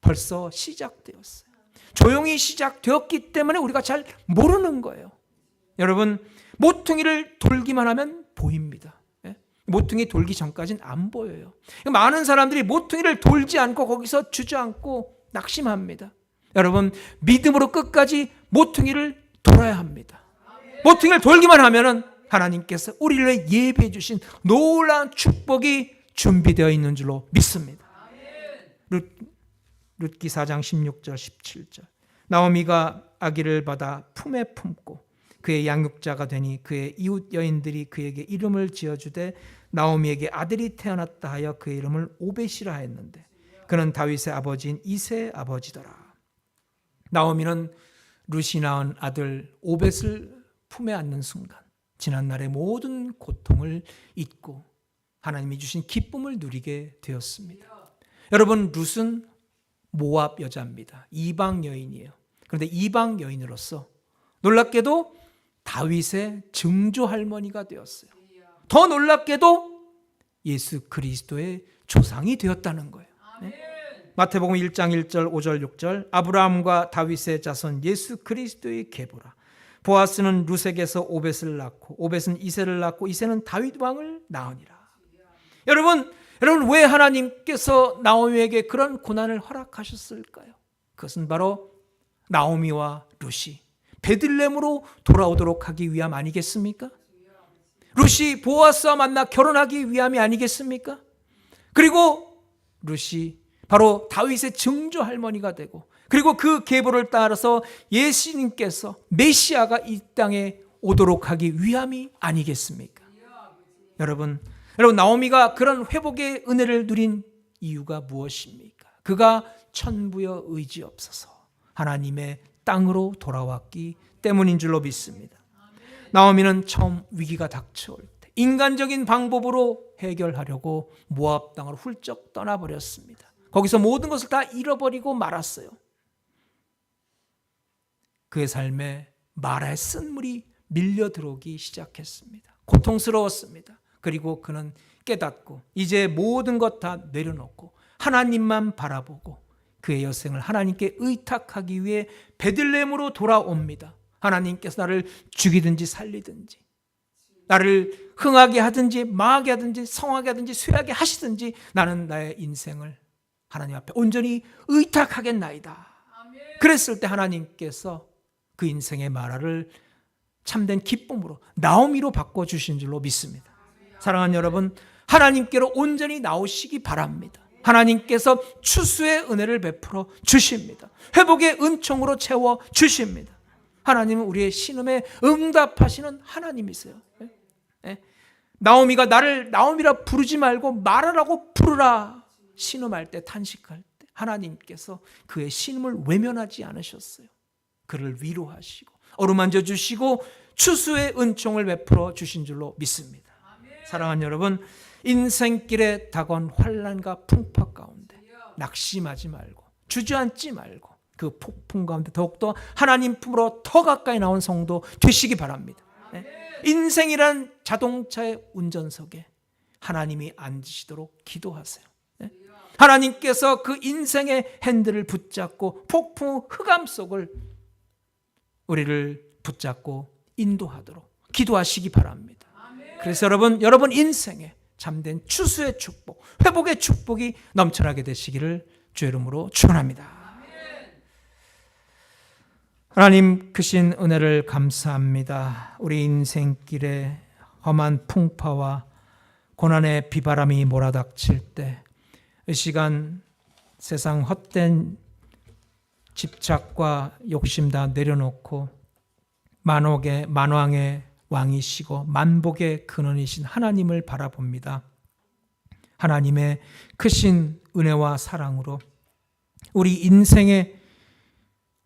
벌써 시작되었어요. 조용히 시작되었기 때문에 우리가 잘 모르는 거예요. 여러분, 모퉁이를 돌기만 하면 보입니다. 모퉁이 돌기 전까지는 안 보여요. 많은 사람들이 모퉁이를 돌지 않고 거기서 주저앉고 낙심합니다. 여러분, 믿음으로 끝까지 모퉁이를 돌아야 합니다. 모퉁이를 돌기만 하면은 하나님께서 우리를 위해 예비해 주신 놀라운 축복이 준비되어 있는 줄로 믿습니다. 룻기 4장 16절 17절. 나오미가 아기를 받아 품에 품고 그의 양육자가 되니 그의 이웃 여인들이 그에게 이름을 지어주되 나오미에게 아들이 태어났다 하여 그의 이름을 오벳이라 했는데 그는 다윗의 아버지인 이새의 아버지더라. 나오미는 룻이 낳은 아들 오벳을 품에 안는 순간 지난날의 모든 고통을 잊고 하나님이 주신 기쁨을 누리게 되었습니다. 여러분, 룻은 모압 여자입니다. 이방 여인이에요. 그런데 이방 여인으로서 놀랍게도 다윗의 증조 할머니가 되었어요. 더 놀랍게도 예수 그리스도의 조상이 되었다는 거예요. 마태복음 1장 1절 5절 6절. 아브라함과 다윗의 자손 예수 그리스도의 계보라. 보아스는 룻에게서 오벳을 낳고 오벳은 이새를 낳고 이새는 다윗 왕을 낳으니라. 여러분 왜 하나님께서 나오미에게 그런 고난을 허락하셨을까요? 그것은 바로 나오미와 룻이 베들레헴으로 돌아오도록 하기 위함 아니겠습니까? 룻이 보아스와 만나 결혼하기 위함이 아니겠습니까? 그리고 룻이 바로 다윗의 증조 할머니가 되고, 그리고 그 계보를 따라서 예수님께서 메시아가 이 땅에 오도록 하기 위함이 아니겠습니까? 여러분 나오미가 그런 회복의 은혜를 누린 이유가 무엇입니까? 그가 천부여 의지없어서 하나님의 땅으로 돌아왔기 때문인 줄로 믿습니다. 나오미는 처음 위기가 닥쳐올 때 인간적인 방법으로 해결하려고 모압 땅으로 훌쩍 떠나버렸습니다. 거기서 모든 것을 다 잃어버리고 말았어요. 그의 삶에 마라의 쓴물이 밀려 들어오기 시작했습니다. 고통스러웠습니다. 그리고 그는 깨닫고 이제 모든 것 다 내려놓고 하나님만 바라보고 그의 여생을 하나님께 의탁하기 위해 베들레헴으로 돌아옵니다. 하나님께서 나를 죽이든지 살리든지, 나를 흥하게 하든지 망하게 하든지 성하게 하든지 쇠하게 하시든지 나는 나의 인생을 하나님 앞에 온전히 의탁하겠나이다. 그랬을 때 하나님께서 그 인생의 마라를 참된 기쁨으로 나오미로 바꿔주신 줄로 믿습니다. 사랑하는 여러분, 하나님께로 온전히 나오시기 바랍니다. 하나님께서 추수의 은혜를 베풀어 주십니다. 회복의 은총으로 채워 주십니다. 하나님은 우리의 신음에 응답하시는 하나님이세요. 나오미가 나를 나오미라 부르지 말고 마라라고 부르라 신음할 때, 탄식할 때 하나님께서 그의 신음을 외면하지 않으셨어요. 그를 위로하시고 어루만져 주시고 추수의 은총을 베풀어 주신 줄로 믿습니다. 사랑하는 여러분, 인생길에 다가온 환난과 풍파 가운데 낙심하지 말고 주저앉지 말고 그 폭풍 가운데 더욱더 하나님 품으로 더 가까이 나온 성도 되시기 바랍니다. 인생이란 자동차의 운전석에 하나님이 앉으시도록 기도하세요. 하나님께서 그 인생의 핸들을 붙잡고 폭풍 흑암 속을 우리를 붙잡고 인도하도록 기도하시기 바랍니다. 그래서 여러분 인생에 참된 추수의 축복, 회복의 축복이 넘쳐나게 되시기를 주의 이름으로 축원합니다. 하나님 크신 은혜를 감사합니다. 우리 인생길에 험한 풍파와 고난의 비바람이 몰아닥칠 때 이 시간 세상 헛된 집착과 욕심 다 내려놓고 만왕의 왕이시고 만복의 근원이신 하나님을 바라봅니다. 하나님의 크신 은혜와 사랑으로 우리 인생의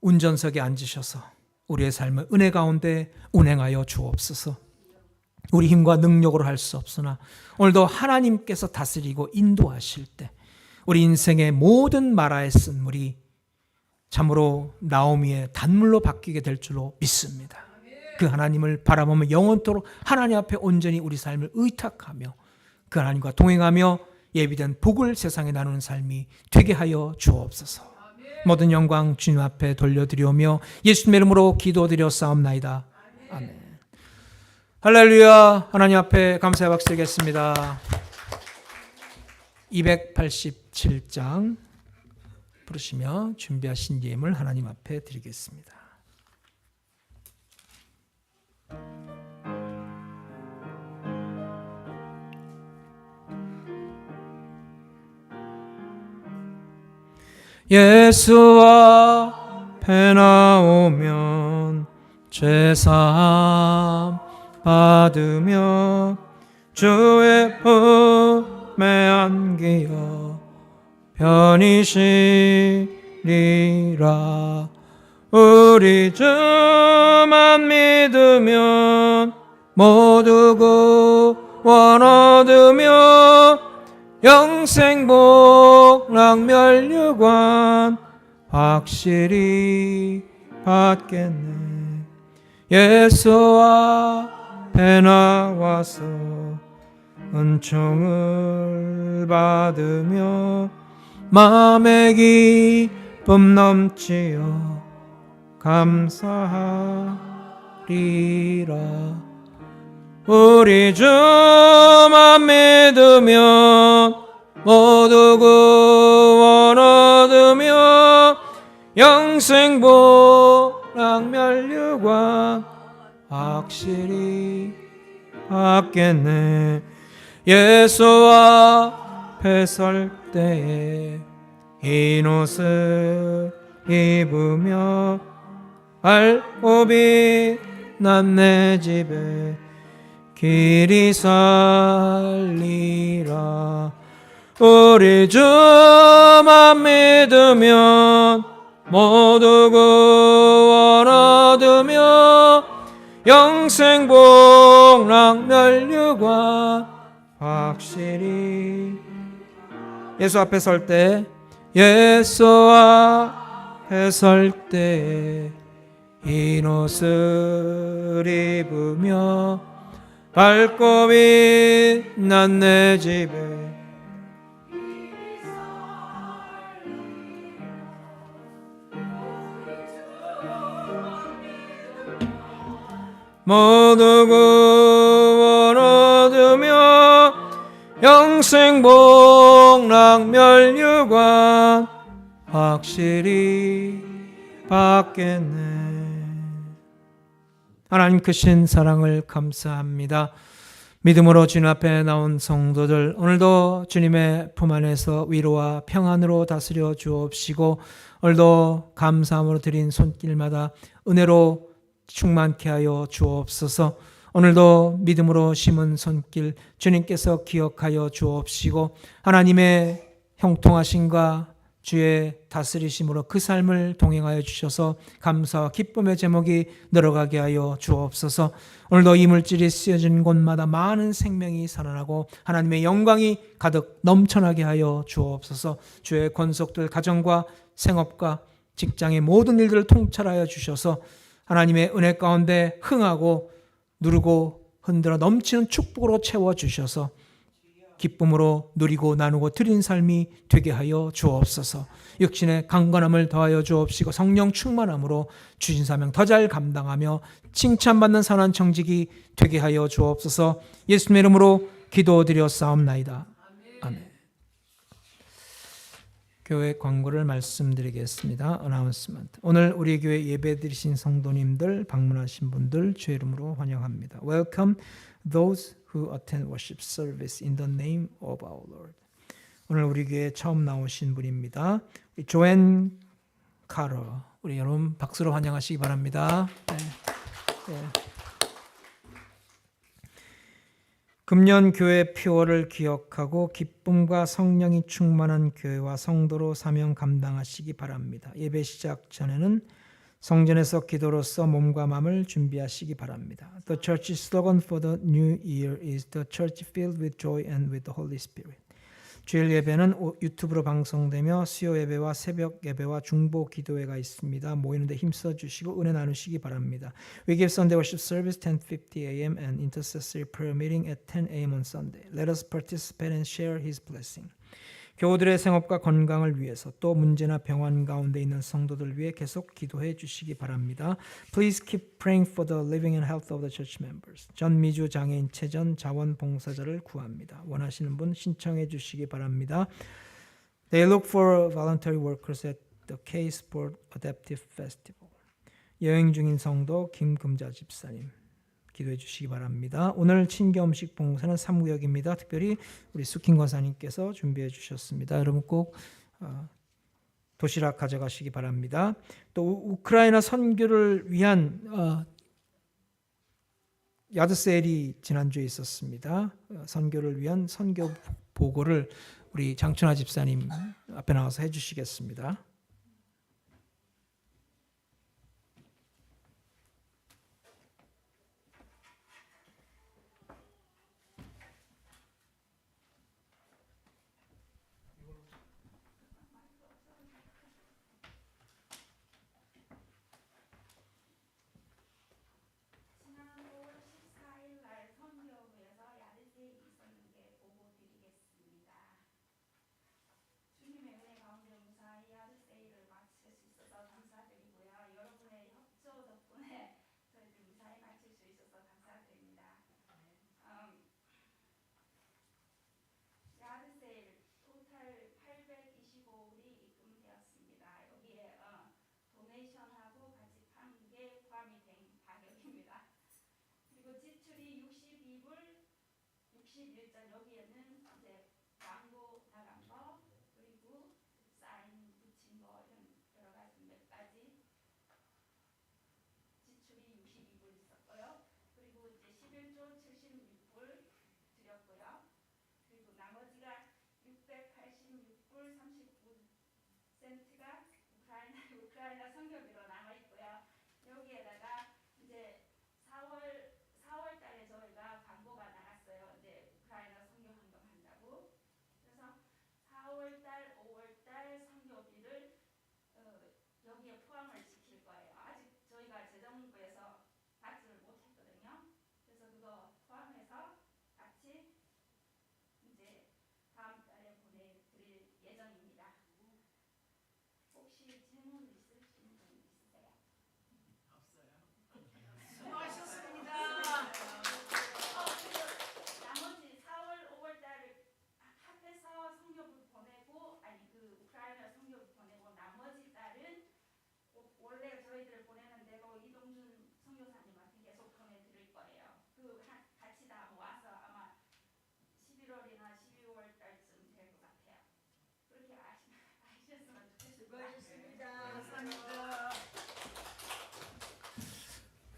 운전석에 앉으셔서 우리의 삶을 은혜 가운데 운행하여 주옵소서. 우리 힘과 능력으로 할 수 없으나 오늘도 하나님께서 다스리고 인도하실 때 우리 인생의 모든 마라의 쓴물이 참으로 나오미의 단물로 바뀌게 될 줄로 믿습니다. 그 하나님을 바라보며 영원토록 하나님 앞에 온전히 우리 삶을 의탁하며 그 하나님과 동행하며 예비된 복을 세상에 나누는 삶이 되게 하여 주옵소서. 모든 영광 주님 앞에 돌려드리오며 예수님의 이름으로 기도드렸사옵나이다. 아멘. 할렐루야. 하나님 앞에 감사의 박수 드리겠습니다. 287장 부르시며 준비하신 예물 하나님 앞에 드리겠습니다. 예수 앞에 나오면 죄사함 받으며 주의 품에 안기어 편히 쉬리라. 우리 주만 믿으면 모두 구원 얻으며 영생 복락 멸류관 확실히 받겠네. 예수 앞에 나와서 은총을 받으며 마음의 기쁨 넘치어 감사하리라. 우리 주만 믿으면 모두 구원 얻으며 영생 복락 멸류관 확실히 받겠네. 예수 앞에 설 때에 흰 옷을 입으며 밝고 빛난 내 집에 길이 살리라. 우리 주만 믿으면 모두 구원 얻으며 영생 복락 멸류관 확실히. 예수 앞에 설 때 예수 앞에 설 때 흰 옷을 입으며 밝고 빛난 내 집에 모두 구원 얻으며 영생 복락 멸류관 확실히 받겠네. 하나님 크신 사랑을 감사합니다. 믿음으로 주님 앞에 나온 성도들, 오늘도 주님의 품 안에서 위로와 평안으로 다스려 주옵시고 오늘도 감사함으로 드린 손길마다 은혜로 충만케 하여 주옵소서. 오늘도 믿음으로 심은 손길 주님께서 기억하여 주옵시고 하나님의 형통하심과 주의 다스리심으로 그 삶을 동행하여 주셔서 감사와 기쁨의 제목이 늘어가게 하여 주옵소서. 오늘도 이물질이 쓰여진 곳마다 많은 생명이 살아나고 하나님의 영광이 가득 넘쳐나게 하여 주옵소서. 주의 권속들 가정과 생업과 직장의 모든 일들을 통찰하여 주셔서 하나님의 은혜 가운데 흥하고 누르고 흔들어 넘치는 축복으로 채워주셔서 기쁨으로 누리고 나누고 드린 삶이 되게 하여 주옵소서. 육신의 강건함을 더하여 주옵시고 성령 충만함으로 주신 사명 더 잘 감당하며 칭찬받는 선한 청직이 되게 하여 주옵소서. 예수님의 이름으로 기도드렸사옵나이다. 아멘. 교회 광고를 말씀드리겠습니다. 어나운스먼트. 오늘 우리 교회 예배드리신 성도님들, 방문하신 분들 주의 이름으로 환영합니다. Welcome those who attend worship service in the name of our Lord. 오늘 우리 교회에 처음 나오신 분입니다. 조앤 카러. 우리 여러분 박수로 환영하시기 바랍니다. 네. 네. 금년 교회 표어를 기억하고 기쁨과 성령이 충만한 교회와 성도로 사명 감당하시기 바랍니다. 예배 시작 전에는 성전에서 기도로서 몸과 마음을 준비하시기 바랍니다. The church slogan for the new year is the church filled with joy and with the Holy Spirit. 주일 예배는 유튜브로 방송되며 수요 예배와 새벽 예배와 중보 기도회가 있습니다. 모이는데 힘써 주시고 은혜 나누시기 바랍니다. We give Sunday worship service 10:50 a.m. and intercessory prayer meeting at 10 a.m. on Sunday. Let us participate and share His blessing. 교우들의 생업과 건강을 위해서 또 문제나 병환 가운데 있는 성도들 위해 계속 기도해 주시기 바랍니다. Please keep praying for the living and health of the church members. 전미주 장애인 체전 자원봉사자를 구합니다. 원하시는 분 신청해 주시기 바랍니다. They look for voluntary workers at the K-Sport Adaptive Festival. 여행 중인 성도 김금자 집사님. 기도해 주시기 바랍니다. 오늘 친교음식 봉사는 3구역입니다. 특별히 우리 수킨 권사님께서 준비해 주셨습니다. 여러분 꼭 도시락 가져가시기 바랍니다. 또 우크라이나 선교를 위한 야드세일이 지난주에 있었습니다. 선교를 위한 선교 보고를 우리 장춘하 집사님 앞에 나와서 해주시겠습니다.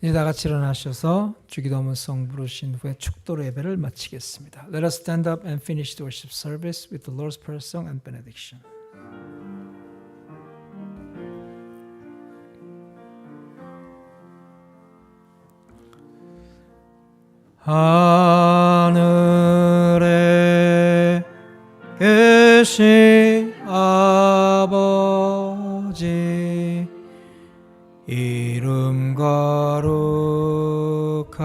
이제 다 같이 일어나셔서 주기도문송 부르신 후에 축도로 예배를 마치겠습니다. Let us stand up and finish the worship service with the Lord's Prayer song and benediction. 하늘에 계신 아버지 이름 거룩하사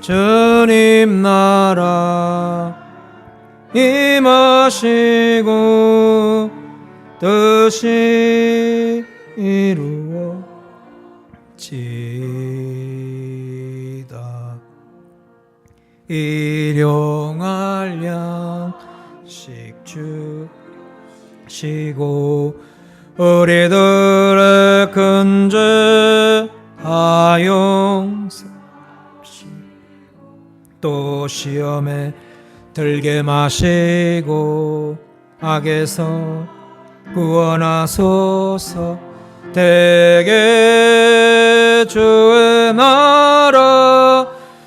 주님 나라 임하시고 뜻이 이루어지이다. 일용할 양식 주시고 우리들의 큰 죄 다 용서하시고 또 시험에 들게 마시고 악에서 구원하소서. 대개 주의 나라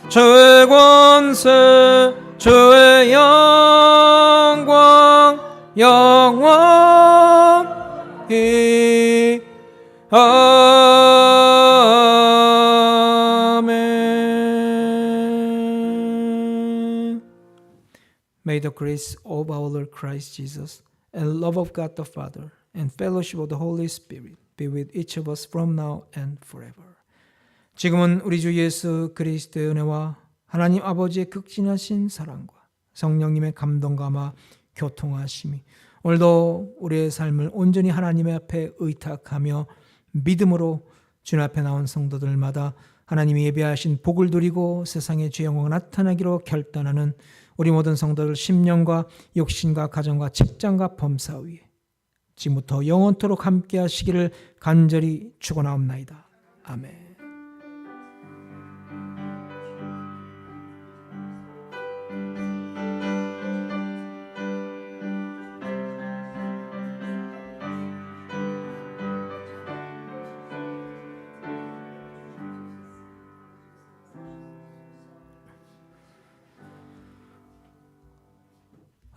주의 권세 주의 영광 영원히 아멘. May the grace of our Lord Christ Jesus and love of God the Father and fellowship of the Holy Spirit be with each of us from now and forever. 지금은 우리 주 예수 그리스도의 은혜와 하나님 아버지의 극진하신 사랑과 성령님의 감동감화 교통하심이 오늘도 우리의 삶을 온전히 하나님의 앞에 의탁하며 믿음으로 주님 앞에 나온 성도들마다 하나님이 예비하신 복을 누리고 세상의 주의 영광이 나타나기로 결단하는 우리 모든 성도들 심령과 육신과 가정과 직장과 범사 위에 지금부터 영원토록 함께 하시기를 간절히 축원하옵나이다. 아멘.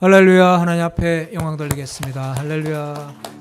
할렐루야. 하나님 앞에 영광 돌리겠습니다. 할렐루야.